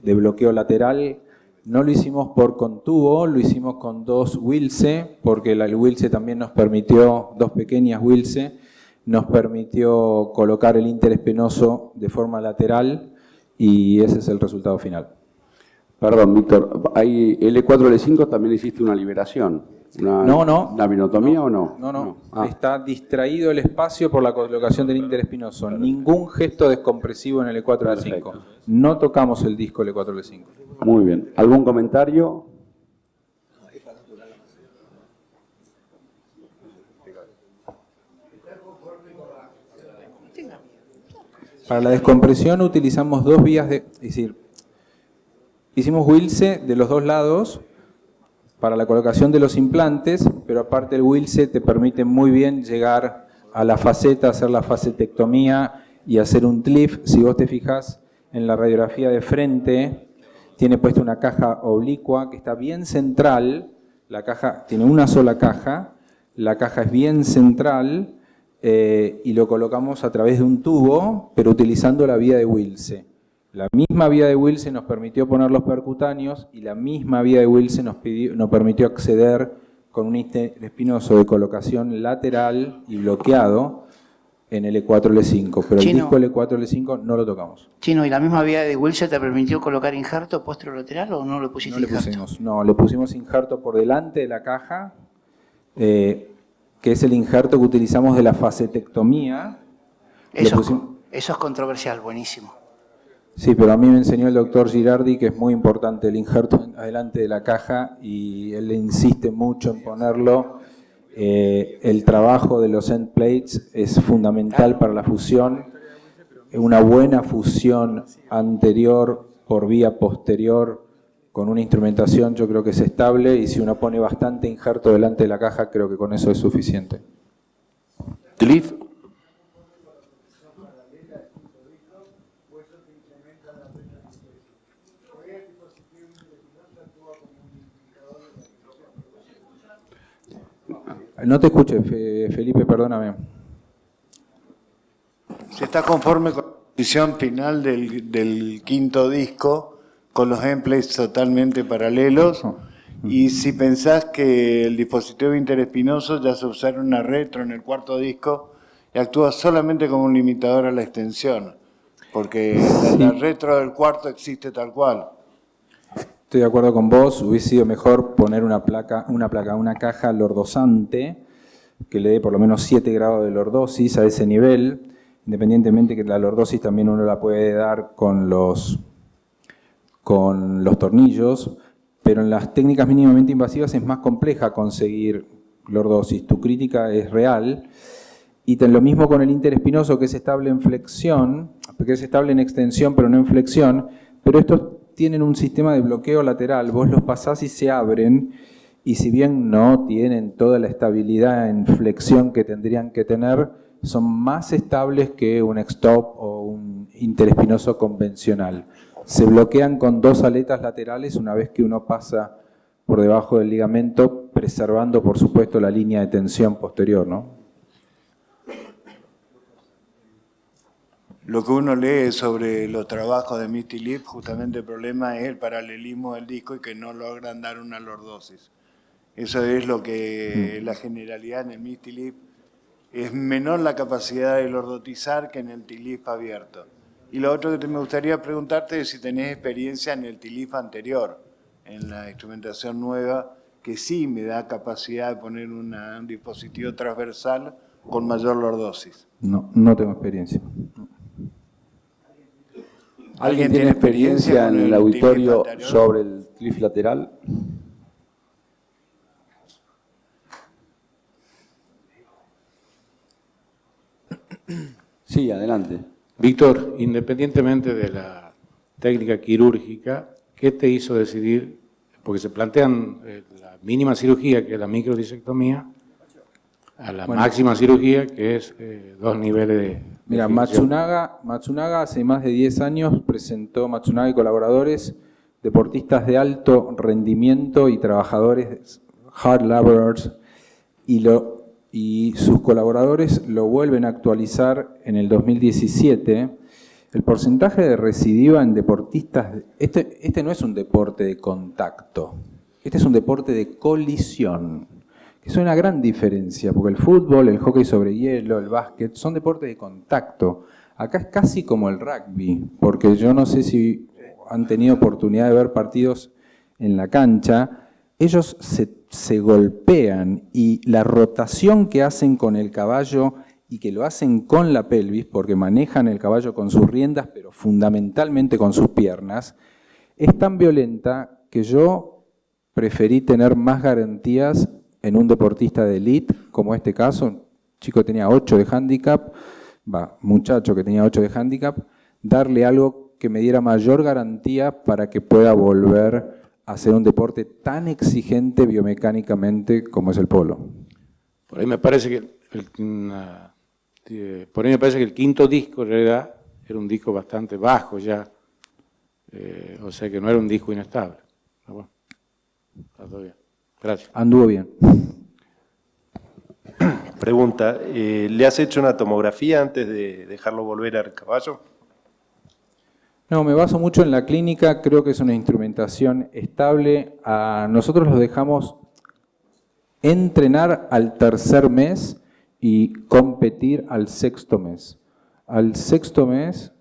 de bloqueo lateral. No lo hicimos por contubo, lo hicimos con 2 Wilce, porque el Wilce también nos permitió, 2 pequeñas Wilce, nos permitió colocar el interespinoso de forma lateral, y ese es el resultado final. Perdón, Víctor, ¿hay L4, L5 también hiciste una liberación? No. ¿Una vinotomía o no? No. Ah. Está distraído el espacio por la colocación del interespinoso. Ningún gesto descompresivo en el L4, L5. No tocamos el disco L4, L5. Muy bien. ¿Algún comentario? Para la descompresión utilizamos 2 vías es decir, hicimos Wilce de los 2 lados para la colocación de los implantes, pero aparte el Wilce te permite muy bien llegar a la faceta, hacer la facetectomía y hacer un TLIF. Si vos te fijas en la radiografía de frente, tiene puesta una caja oblicua que está bien central. La caja tiene una sola caja, la caja es bien central, y lo colocamos a través de un tubo, pero utilizando la vía de Wilce. La misma vía de Wilce nos permitió poner los percutáneos, y la misma vía de Wilce nos permitió acceder con un interespinoso de colocación lateral y bloqueado en el L4, L5, pero el disco L4, L5 no lo tocamos. Chino, ¿y la misma vía de Wilce te permitió colocar injerto posterolateral o no le pusiste injerto? No, le pusimos injerto por delante de la caja, que es el injerto que utilizamos de la facetectomía. Eso es controversial, buenísimo. Sí, pero a mí me enseñó el doctor Girardi que es muy importante el injerto adelante de la caja, y él le insiste mucho en ponerlo. El trabajo de los end plates es fundamental para la fusión. Una buena fusión anterior por vía posterior con una instrumentación yo creo que es estable, y si uno pone bastante injerto delante de la caja, creo que con eso es suficiente. TLIF. No te escuché, Felipe, perdóname. ¿Se está conforme con la posición final del quinto disco, con los gameplays totalmente paralelos? Y si pensás que el dispositivo interespinoso ya se usaron una retro en el cuarto disco y actúa solamente como un limitador a la extensión, porque la retro del cuarto existe tal cual. Estoy de acuerdo con vos, hubiese sido mejor poner una caja lordosante que le dé por lo menos 7 grados de lordosis a ese nivel, independientemente que la lordosis también uno la puede dar con los tornillos, pero en las técnicas mínimamente invasivas es más compleja conseguir lordosis. Tu crítica es real. Y lo mismo con el interespinoso, que es estable en flexión, porque es estable en extensión pero no en flexión, pero estos tienen un sistema de bloqueo lateral, vos los pasás y se abren, y si bien no tienen toda la estabilidad en flexión que tendrían que tener, son más estables que un stop o un interespinoso convencional. Se bloquean con 2 aletas laterales una vez que uno pasa por debajo del ligamento, preservando por supuesto la línea de tensión posterior, ¿no? Lo que uno lee sobre los trabajos de Misty Leap, justamente el problema es el paralelismo del disco y que no logran dar una lordosis. Eso es lo que la generalidad en el Misty Leap es menor la capacidad de lordotizar que en el TLIF abierto. Y lo otro que me gustaría preguntarte es si tenés experiencia en el TLIF anterior, en la instrumentación nueva, que sí me da capacidad de poner un dispositivo transversal con mayor lordosis. No tengo experiencia. ¿Alguien tiene experiencia en el auditorio sobre el TLIF lateral? Sí, adelante. Víctor, independientemente de la técnica quirúrgica, ¿qué te hizo decidir? Porque se plantean la mínima cirugía, que es la microdisectomía, a la máxima cirugía, que es 2 niveles de... Mira, Matsunaga hace más de 10 años presentó, Matsunaga y colaboradores, deportistas de alto rendimiento y trabajadores, hard laborers, y sus colaboradores lo vuelven a actualizar en el 2017. El porcentaje de recidiva en deportistas, este no es un deporte de contacto, este es un deporte de colisión. Es una gran diferencia, porque el fútbol, el hockey sobre hielo, el básquet, son deportes de contacto. Acá es casi como el rugby, porque yo no sé si han tenido oportunidad de ver partidos en la cancha, ellos se golpean y la rotación que hacen con el caballo y que lo hacen con la pelvis, porque manejan el caballo con sus riendas, pero fundamentalmente con sus piernas, es tan violenta que yo preferí tener más garantías en un deportista de elite, como este caso, un chico que tenía 8 de handicap, muchacho que tenía 8 de handicap, darle algo que me diera mayor garantía para que pueda volver a hacer un deporte tan exigente biomecánicamente como es el polo. Por ahí me parece que el quinto disco en realidad era un disco bastante bajo ya, o sea que no era un disco inestable. Pero bueno, está todo bien. Gracias. Anduvo bien. Pregunta, ¿le has hecho una tomografía antes de dejarlo volver al caballo? No, me baso mucho en la clínica, creo que es una instrumentación estable. Nosotros los dejamos entrenar al 3er mes y competir al 6º mes. Al 6º mes,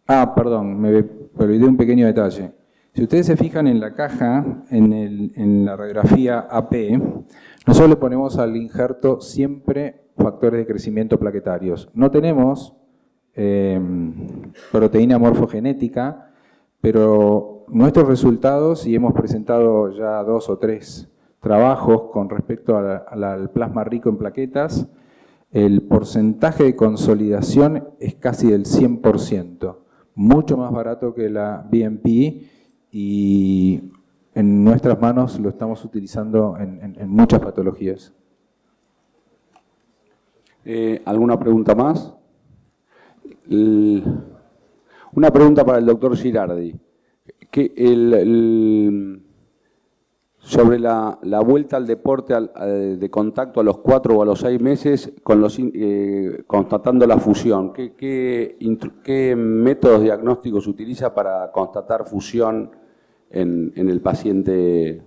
perdón, me olvidé un pequeño detalle. Si ustedes se fijan en la caja, en la radiografía AP, nosotros le ponemos al injerto siempre factores de crecimiento plaquetarios. No tenemos proteína morfogenética, pero nuestros resultados, y hemos presentado ya 2 o 3 trabajos con respecto al plasma rico en plaquetas, el porcentaje de consolidación es casi del 100%. mucho más barato que la BNP y en nuestras manos lo estamos utilizando en muchas patologías. ¿Alguna pregunta más? Una pregunta para el doctor Girardi. Sobre la vuelta al deporte de contacto a los 4 o a los 6 meses, constatando la fusión, ¿qué métodos diagnósticos utiliza para constatar fusión en el paciente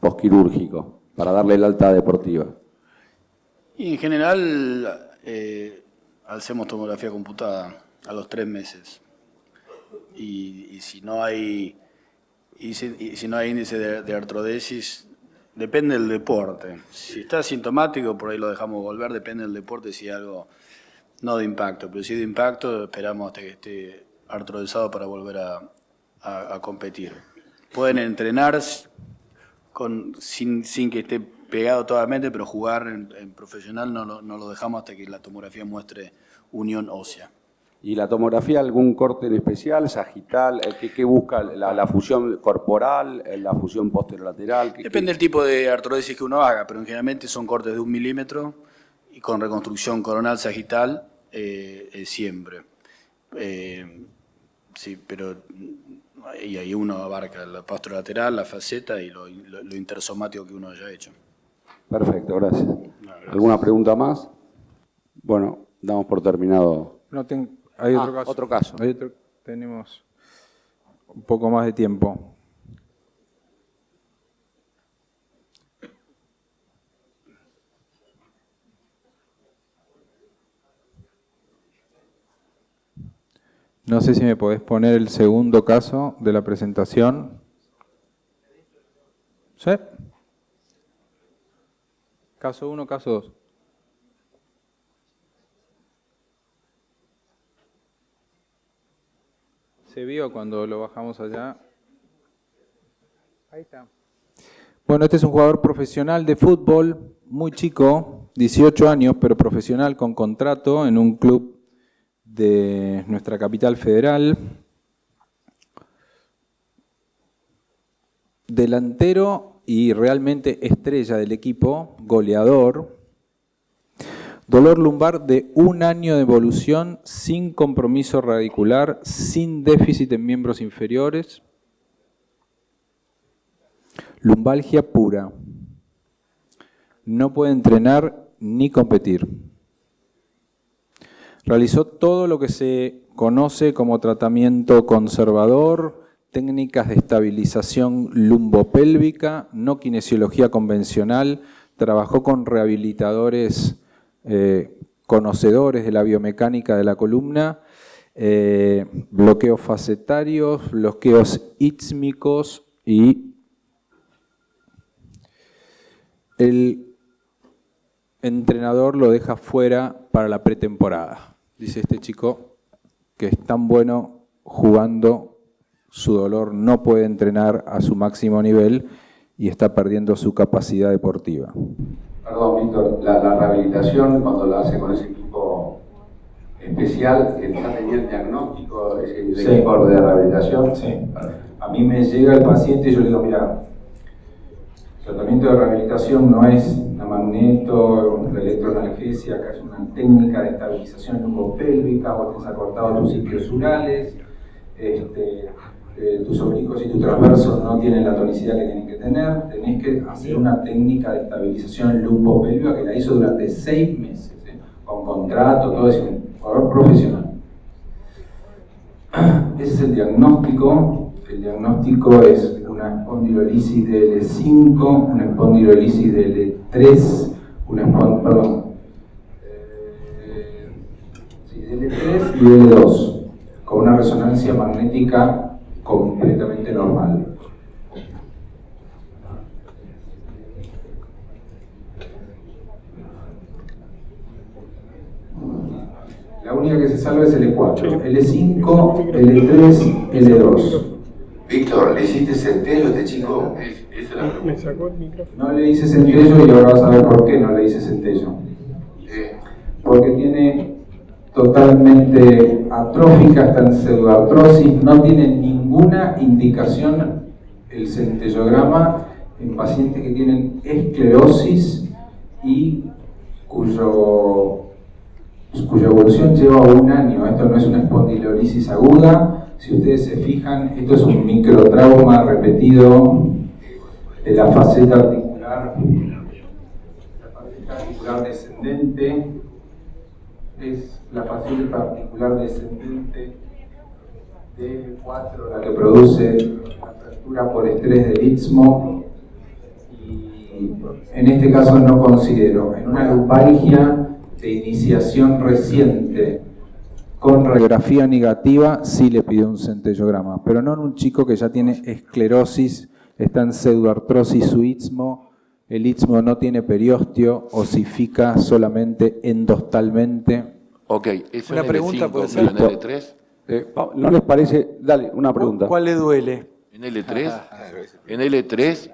posquirúrgico, para darle el alta deportiva? Y en general hacemos tomografía computada a los 3 meses. Y si no hay índice de artrodesis, depende del deporte. Si está asintomático, por ahí lo dejamos volver, depende del deporte si hay algo no de impacto. Pero si es de impacto, esperamos hasta que esté artrodesado para volver a competir. Pueden entrenar sin que esté pegado totalmente, pero jugar en profesional no lo dejamos hasta que la tomografía muestre unión ósea. ¿Y la tomografía, algún corte en especial, sagital? ¿Qué busca? ¿La fusión corporal, la fusión posterolateral? Depende del tipo de artrodesis que uno haga, pero generalmente son cortes de 1 milímetro y con reconstrucción coronal sagital siempre. Sí, pero y ahí uno abarca la posterolateral, la faceta y lo intersomático que uno haya hecho. Perfecto, gracias. ¿Alguna pregunta más? Bueno, damos por terminado. Hay otro caso. Tenemos un poco más de tiempo. No sé si me podés poner el segundo caso de la presentación. ¿Sí? Caso 1, caso 2. Se vio cuando lo bajamos allá. Ahí está. Bueno, este es un jugador profesional de fútbol, muy chico, 18 años, pero profesional con contrato en un club de nuestra capital federal. Delantero y realmente estrella del equipo, goleador. Dolor lumbar de 1 año de evolución, sin compromiso radicular, sin déficit en miembros inferiores. Lumbalgia pura. No puede entrenar ni competir. Realizó todo lo que se conoce como tratamiento conservador, técnicas de estabilización lumbopélvica, no kinesiología convencional, trabajó con rehabilitadores conocedores de la biomecánica de la columna, bloqueos facetarios, bloqueos ísmicos y el entrenador lo deja fuera para la pretemporada. Dice este chico que es tan bueno jugando, su dolor no puede entrenar a su máximo nivel y está perdiendo su capacidad deportiva. Perdón, Víctor, la rehabilitación, cuando la hace con ese equipo especial, que ya tenía el diagnóstico, ese equipo de rehabilitación. Sí. A mí me llega el paciente y yo le digo, mira, el tratamiento de rehabilitación no es la magneto, la electroanalgesia, acá es una técnica de estabilización lumbopélvica, vos tenés acortado tus isquios urales, tus oblicuos y tu transverso no tienen la tonicidad que tienen que tener, tenés que hacer una técnica de estabilización lumbopélvica que la hizo durante 6 meses, con contrato, todo eso, un jugador profesional. Ese es el diagnóstico. El diagnóstico es una espondilolisis de L5, una espondilolisis de L3, de L3 y L2, con una resonancia magnética completamente normal. La única que se salva es L4, L5, L3, L2. Víctor, ¿le hiciste centello a este chico? Me sacó el micrófono. No le hice centello y ahora vas a ver por qué no le hice centello. Porque tiene totalmente totalmente atrófica, está en pseudoartrosis, no tiene ninguna indicación el centellograma en pacientes que tienen esclerosis y cuya evolución lleva 1 año. Esto no es una espondilolisis aguda. Si ustedes se fijan, esto es un microtrauma repetido de la faceta articular. La faceta articular descendente es la faceta articular descendente de 4, la que produce la fractura por estrés del istmo. Y en este caso no considero, en una lumbalgia de iniciación reciente con radiografía negativa sí le pido un centellograma, pero no en un chico que ya tiene esclerosis, está en pseudoartrosis su istmo, el istmo no tiene periósteo, osifica solamente endostalmente. Ok, ¿es Una en pregunta, L5 puede pero ser. en L3? ¿No les parece? Dale, una pregunta. ¿Cuál le duele? ¿En L3? ¿En L3?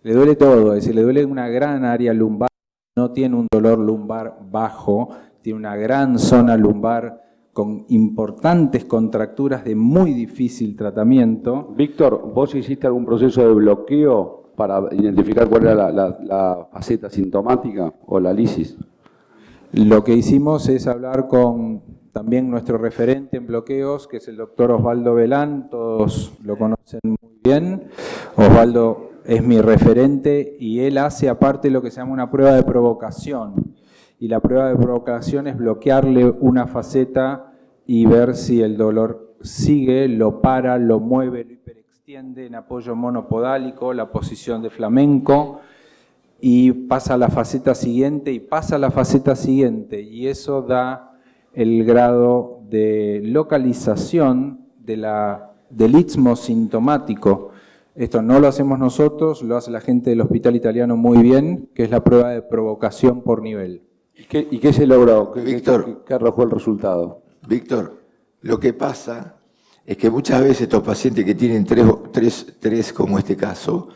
Le duele todo, es decir, le duele una gran área lumbar, no tiene un dolor lumbar bajo, tiene una gran zona lumbar con importantes contracturas de muy difícil tratamiento. Víctor, ¿vos hiciste algún proceso de bloqueo para identificar cuál era la faceta sintomática o la lisis? Lo que hicimos es hablar con también nuestro referente en bloqueos, que es el doctor Osvaldo Belán, todos lo conocen muy bien. Osvaldo es mi referente y él hace aparte lo que se llama una prueba de provocación. Y la prueba de provocación es bloquearle una faceta y ver si el dolor sigue, lo para, lo mueve, lo hiperextiende en apoyo monopodálico, la posición de flamenco, y pasa a la faceta siguiente y pasa a la faceta siguiente, y eso da el grado de localización del istmo sintomático. Esto no lo hacemos nosotros, lo hace la gente del Hospital Italiano muy bien, que es la prueba de provocación por nivel. ¿Y qué se logró? Víctor. ¿Qué arrojó el resultado? Víctor, lo que pasa es que muchas veces estos pacientes que tienen tres como este caso,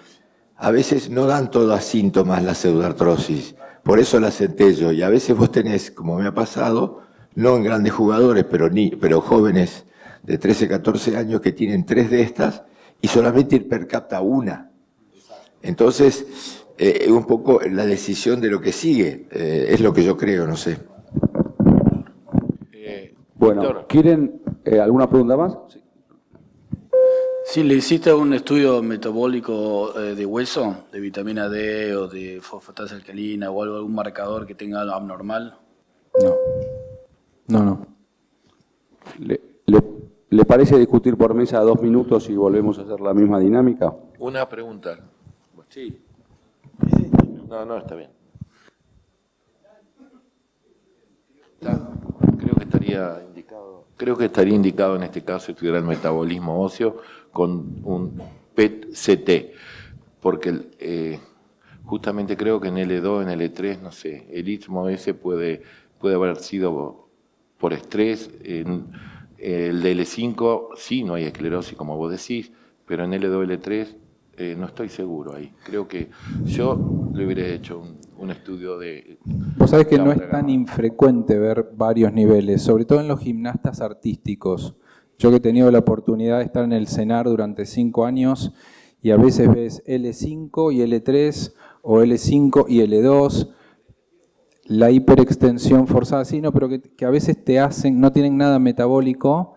a veces no dan todos síntomas la pseudoartrosis, por eso la centello, y a veces vos tenés, como me ha pasado, no en grandes jugadores, pero jóvenes de 13, 14 años que tienen 3 de estas y solamente hipercapta una. Entonces, un poco la decisión de lo que sigue, es lo que yo creo, no sé. Bueno, ¿quieren alguna pregunta más? Sí. Si le hiciste un estudio metabólico de hueso, de vitamina D o de fosfatasa alcalina o algún marcador que tenga abnormal. No. ¿Le parece discutir por mesa 2 minutos y volvemos a hacer la misma dinámica? Una pregunta. Sí. No, está bien. Creo que estaría indicado en este caso estudiar el metabolismo óseo con un PET-CT, porque justamente creo que en L2, en L3, no sé, el istmo ese puede haber sido por estrés. En el de L5 sí no hay esclerosis, como vos decís, pero en L2, L3 no estoy seguro ahí. Creo que yo le hubiera hecho un estudio de... Vos sabés que no es tan infrecuente ver varios niveles, sobre todo en los gimnastas artísticos. Yo que he tenido la oportunidad de estar en el CENAR durante 5 años y a veces ves L5 y L3 o L5 y L2, la hiperextensión forzada, sí, no, pero que a veces te hacen, no tienen nada metabólico,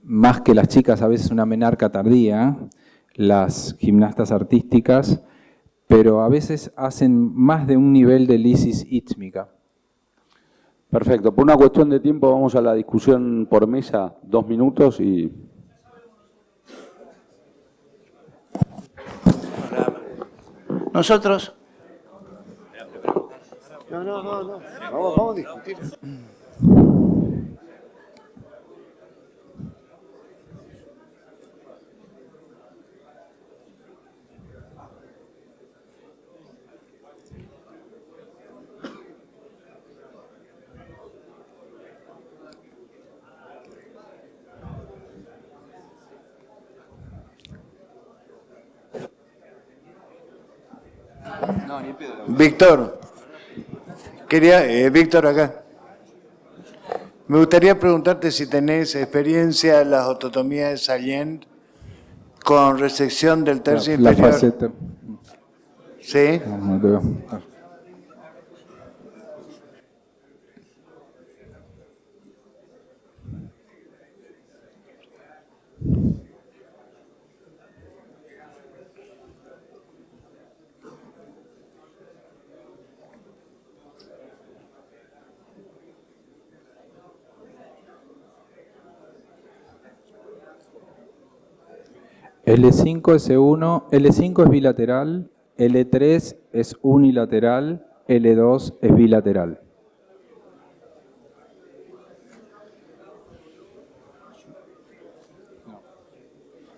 más que las chicas a veces una menarca tardía, las gimnastas artísticas, pero a veces hacen más de un nivel de lisis ítmica. Perfecto. Por una cuestión de tiempo vamos a la discusión por mesa, 2 minutos y... Nosotros... No. Vamos a discutir. Víctor, Víctor acá. Me gustaría preguntarte si tenés experiencia en las ototomías de Salient con resección del tercio La inferior. faceta. ¿Sí? No te veo. L5 S1, L5 es bilateral, L3 es unilateral, L2 es bilateral.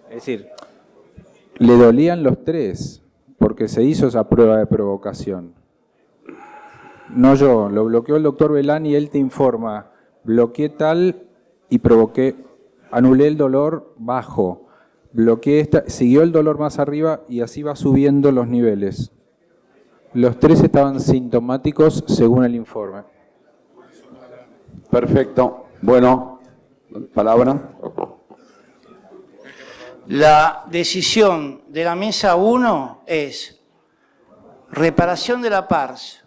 Es decir, le dolían los tres, porque se hizo esa prueba de provocación. No yo, lo bloqueó el doctor Belán y él te informa, bloqueé tal y provoqué, anulé el dolor bajo, bloqueé esta, siguió el dolor más arriba y así va subiendo los niveles. Los tres estaban sintomáticos según el informe. Perfecto. Bueno, palabra. La decisión de la mesa 1 es reparación de la pars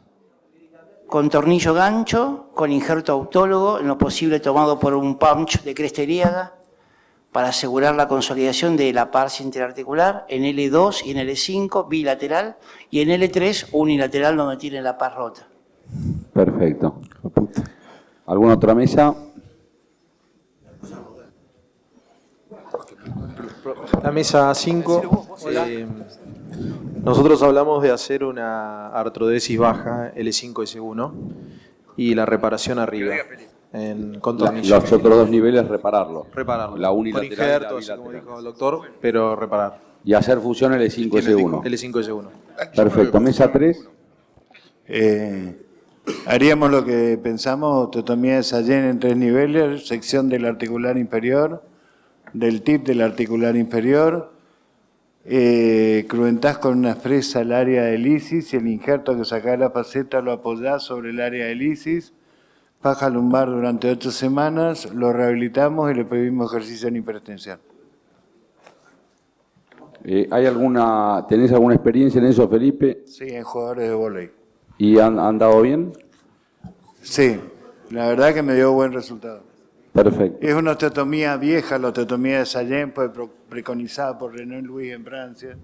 con tornillo gancho, con injerto autólogo, en lo posible tomado por un punch de cresta ilíaca, para asegurar la consolidación de la pars interarticular, en L2 y en L5 bilateral, y en L3 unilateral donde tiene la pars rota. Perfecto. ¿Alguna otra mesa? La mesa 5. Nosotros hablamos de hacer una artrodesis baja, L5-S1, y la reparación arriba, con tornillo. Los otros dos niveles, repararlo. Repararlo. La Con unilateral injerto, y así la como bilateral. dijo el doctor, pero reparar. Y hacer fusión L5-S1. L5-S1. Perfecto. Mesa 3. Haríamos lo que pensamos, ototomía de Salient en 3 niveles, sección del articular inferior, del tip del articular inferior, cruentás con una fresa el área del isis y el injerto que sacás de la faceta lo apoyás sobre el área del isis, faja lumbar durante 8 semanas, lo rehabilitamos y le pedimos ejercicio en hiperextensión. ¿Tenés alguna experiencia en eso, Felipe? Sí, en jugadores de vóley. ¿Y han dado bien? Sí, la verdad que me dio buen resultado. Perfecto. Es una osteotomía vieja, la osteotomía de Salient, fue preconizada por René Louis en Francia.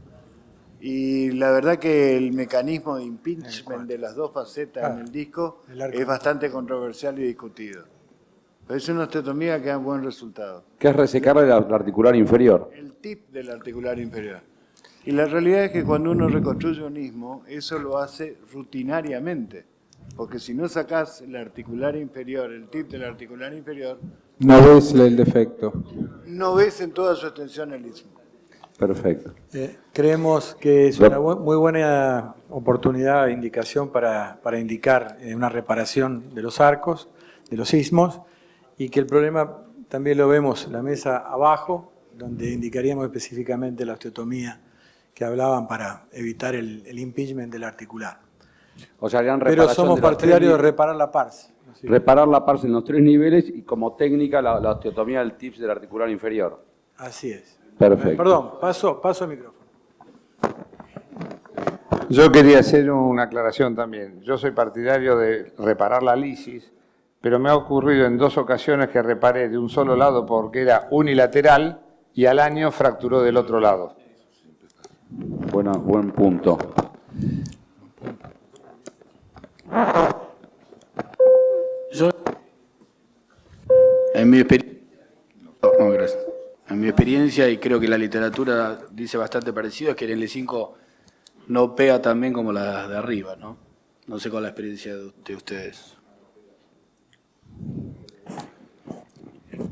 Y la verdad que el mecanismo de impingement de las dos facetas en el disco es bastante controversial y discutido. Pero es una osteotomía que da buen resultado. ¿Qué es resecarle la articular inferior? El tip del articular inferior. Y la realidad es que cuando uno reconstruye un ismo, eso lo hace rutinariamente. Porque si no sacás el articular inferior, el tip del articular inferior, No ves el defecto. no ves en toda su extensión el istmo. Perfecto. Creemos que es una muy buena oportunidad e indicación para indicar una reparación de los arcos, de los istmos, y que el problema también lo vemos en la mesa abajo, donde indicaríamos específicamente la osteotomía que hablaban para evitar el impingement del articular. O sea, harían Pero reparación somos de los partidarios de tres reparar la pars. Reparar la pars en los 3 niveles y como técnica la osteotomía del tips del articular inferior. Así es. Perfecto. Perdón, paso el micrófono. Yo quería hacer una aclaración también. Yo soy partidario de reparar la lisis, pero me ha ocurrido en 2 ocasiones que reparé de un solo lado porque era unilateral y al año fracturó del otro lado. Buen punto. Yo, en mi experiencia, gracias. En mi experiencia, y creo que la literatura dice bastante parecido, es que el L5 no pega tan bien como la de arriba, ¿no? No sé con la experiencia de ustedes.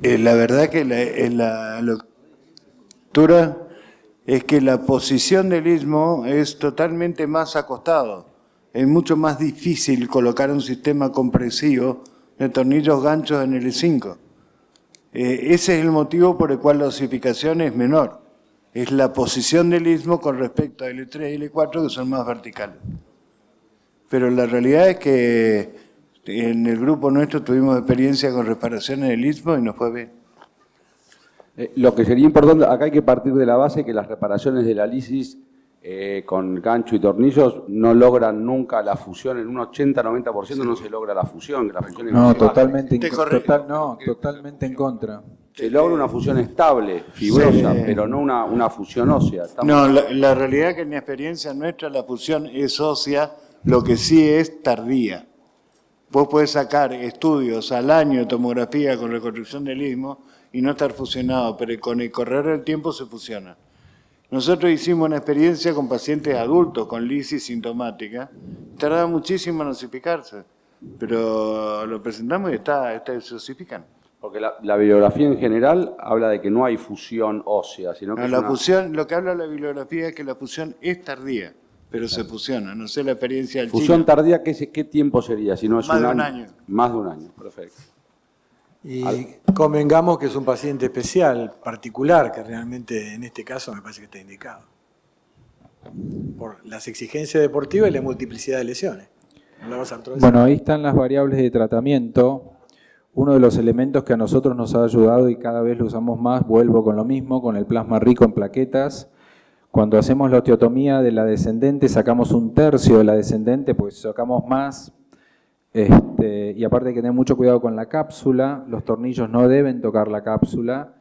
La verdad que la lectura es que la posición del istmo es totalmente más acostado. Es mucho más difícil colocar un sistema compresivo de tornillos ganchos en el L5. Ese es el motivo por el cual la osificación es menor. Es la posición del istmo con respecto a L3 y L4 que son más verticales. Pero la realidad es que En el grupo nuestro tuvimos experiencia con reparaciones del istmo y nos fue bien. Lo que sería importante, acá hay que partir de la base que las reparaciones de la lisis con gancho y tornillos no logran nunca la fusión, en un 80-90% no se logra la fusión, que la fusión es No, muy baja. totalmente en contra. Se logra una fusión estable, fibrosa, Sí. pero no una fusión ósea. No, la realidad es que en la experiencia nuestra la fusión es ósea, lo que sí es tardía. Vos podés sacar estudios al año de tomografía con reconstrucción del istmo y no estar fusionado, pero con el correr del tiempo se fusiona. Nosotros hicimos una experiencia con pacientes adultos con lisis sintomática, tarda muchísimo en osificarse, pero lo presentamos y se osifican. Porque la bibliografía en general habla de que no hay fusión ósea, sino que No, es la una- fusión, lo que habla la bibliografía es que la fusión es tardía, pero se fusiona. No sé la experiencia del fusión chino. tardía, ¿qué tiempo sería? Si no es Más de un año. Más de un año, perfecto. Y convengamos que es un paciente especial, particular, que realmente en este caso me parece que está indicado. Por las exigencias deportivas y la multiplicidad de lesiones. Hablabas, Arturo, Bueno, ahí están las variables de tratamiento. Uno de los elementos que a nosotros nos ha ayudado y cada vez lo usamos más, vuelvo con lo mismo, con el plasma rico en plaquetas. Cuando hacemos la osteotomía de la descendente, sacamos 1/3 de la descendente, pues sacamos más. Y aparte hay que tener mucho cuidado con la cápsula, los tornillos no deben tocar la cápsula.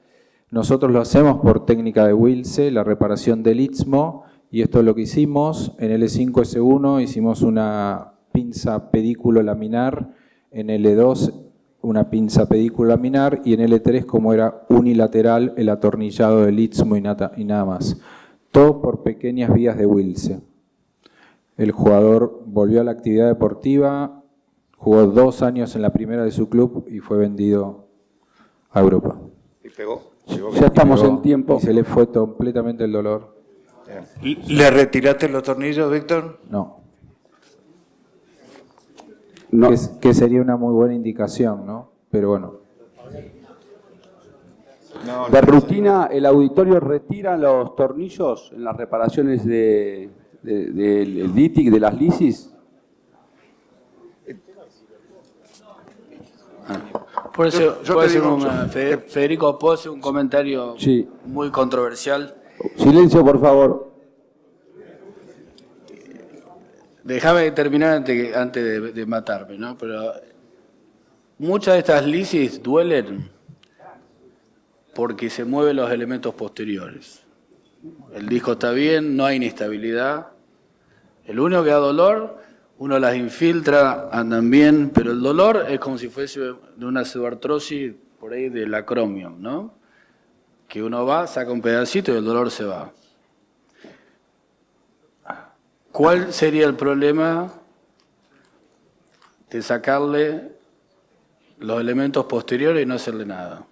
Nosotros lo hacemos por técnica de Wilce, la reparación del istmo, y esto es lo que hicimos. En L5-S1 hicimos una pinza pedículo laminar, en L2 una pinza pedículo laminar, y en L3, como era unilateral, el atornillado del istmo y nada más. Todo por pequeñas vías de Wilce. El jugador volvió a la actividad deportiva, jugó 2 años en la primera de su club y fue vendido a Europa. Y pegó. Ya estamos en tiempo. Y se le fue completamente el dolor. ¿Le retiraste los tornillos, Víctor? No. Que sería una muy buena indicación, ¿no? Pero bueno. De rutina, ¿el auditorio retira los tornillos en las reparaciones del DITIC, de las lisis? Federico, ¿puedo hacer un comentario Sí. muy controversial? Silencio, por favor. Déjame terminar antes de matarme, ¿no? Pero muchas de estas lisis duelen porque se mueven los elementos posteriores. El disco está bien, no hay inestabilidad. El único que da dolor, uno las infiltra, andan bien, pero el dolor es como si fuese de una pseudoartrosis por ahí del acromion, ¿no? Que uno va, saca un pedacito y el dolor se va. ¿Cuál sería el problema de sacarle los elementos posteriores y no hacerle nada?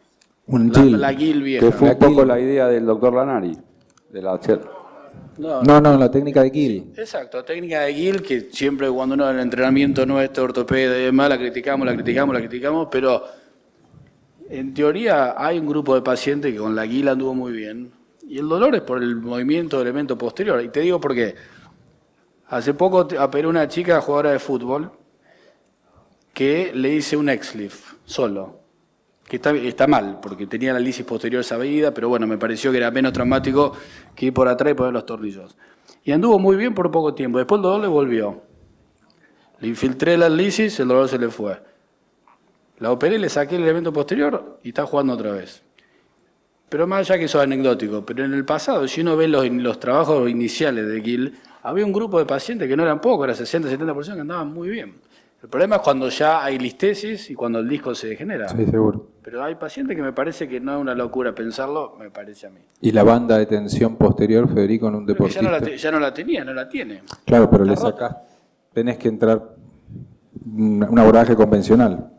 La GIL vieja. Que fue un poco la idea del doctor Lanari. De la... No, la técnica de Gill. Exacto, técnica de Gill, que siempre cuando uno en el entrenamiento nuestro, ortopedia y demás, la criticamos, pero en teoría hay un grupo de pacientes que con la Gill anduvo muy bien, y el dolor es por el movimiento del elemento posterior. Y te digo por qué. Hace poco operé una chica jugadora de fútbol que le hice un X-Lift solo, que está mal, porque tenía la lisis posterior sabida, pero bueno, me pareció que era menos traumático que ir por atrás y poner los tornillos. Y anduvo muy bien por poco tiempo, después el dolor le volvió. Le infiltré la lisis, el dolor se le fue. La operé, le saqué el elemento posterior y está jugando otra vez. Pero más allá que eso es anecdótico, pero en el pasado, si uno ve los trabajos iniciales de Gill, había un grupo de pacientes que no eran pocos, era 60-70% que andaban muy bien. El problema es cuando ya hay listesis y cuando el disco se degenera. Sí, seguro. Pero hay pacientes que me parece que no es una locura pensarlo, me parece a mí. Y la banda de tensión posterior, Federico, en un Creo que deportista. ya no la tenía, no la tiene. Claro, pero le Está rota. sacás, tenés que entrar un abordaje convencional.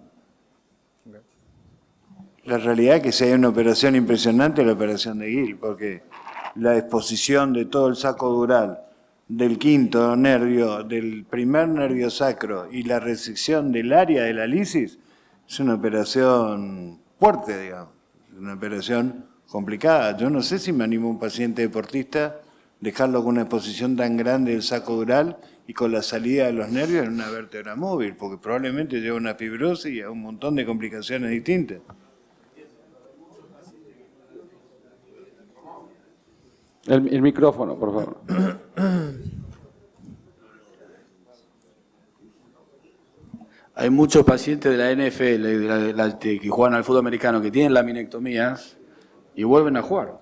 La realidad es que si hay una operación impresionante es la operación de Gill, porque la exposición de todo el saco dural, del quinto nervio, del primer nervio sacro y la resección del área de la lisis es una operación fuerte, digamos, una operación complicada. Yo no sé si me animo a un paciente deportista dejarlo con una exposición tan grande del saco dural y con la salida de los nervios en una vértebra móvil, porque probablemente lleva una fibrosis y a un montón de complicaciones distintas. El micrófono, por favor. Hay muchos pacientes de la NFL, que juegan al fútbol americano, que tienen laminectomías y vuelven a jugar.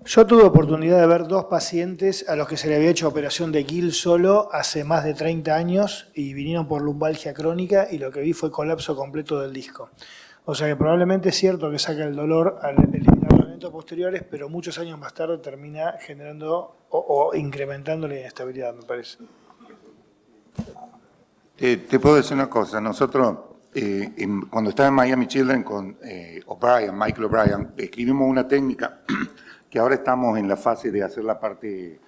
Yo tuve oportunidad de ver 2 pacientes a los que se le había hecho operación de Gill solo hace más de 30 años y vinieron por lumbalgia crónica y lo que vi fue colapso completo del disco. O sea que probablemente es cierto que saca el dolor al eliminar los elementos posteriores, pero muchos años más tarde termina generando o incrementando la inestabilidad, me parece. Te puedo decir una cosa. Nosotros, cuando estaba en Miami Children con Michael O'Brien, escribimos una técnica que ahora estamos en la fase de hacer la parte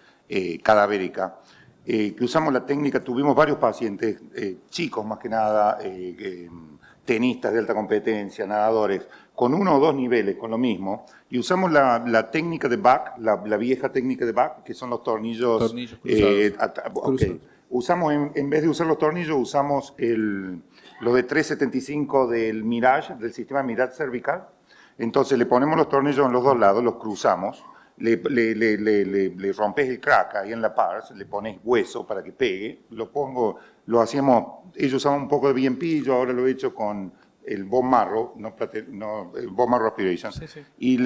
cadavérica, que usamos la técnica, tuvimos varios pacientes, chicos más que nada, tenistas de alta competencia, nadadores, con 1 o 2 niveles, con lo mismo, y usamos la técnica de Bach, la vieja técnica de Bach, que son los tornillos cruzados. Usamos, en vez de usar los tornillos, usamos lo de 375 del Mirage, del sistema Mirage cervical. Entonces le ponemos los tornillos en los 2 lados, los cruzamos, le rompes el crack ahí en la pars, le pones hueso para que pegue, lo hacíamos, ellos usaban un poco de BMP, yo ahora lo he hecho con el bone marrow, el bone marrow aspiration, y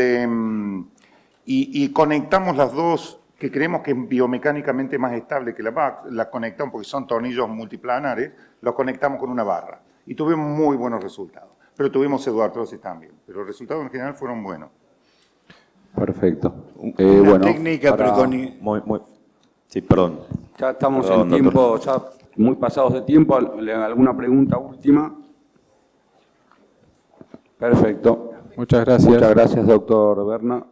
conectamos las dos, que creemos que es biomecánicamente más estable que la BAC, la conectamos porque son tornillos multiplanares, los conectamos con una barra, y tuvimos muy buenos resultados. Pero tuvimos pseudoartrosis también, pero los resultados en general fueron buenos. Perfecto. Una técnica Sí, perdón. Ya estamos Perdón, en tiempo, doctor. ya muy pasados de tiempo. ¿Alguna pregunta última? Perfecto. Muchas gracias. Muchas gracias, doctor Berna.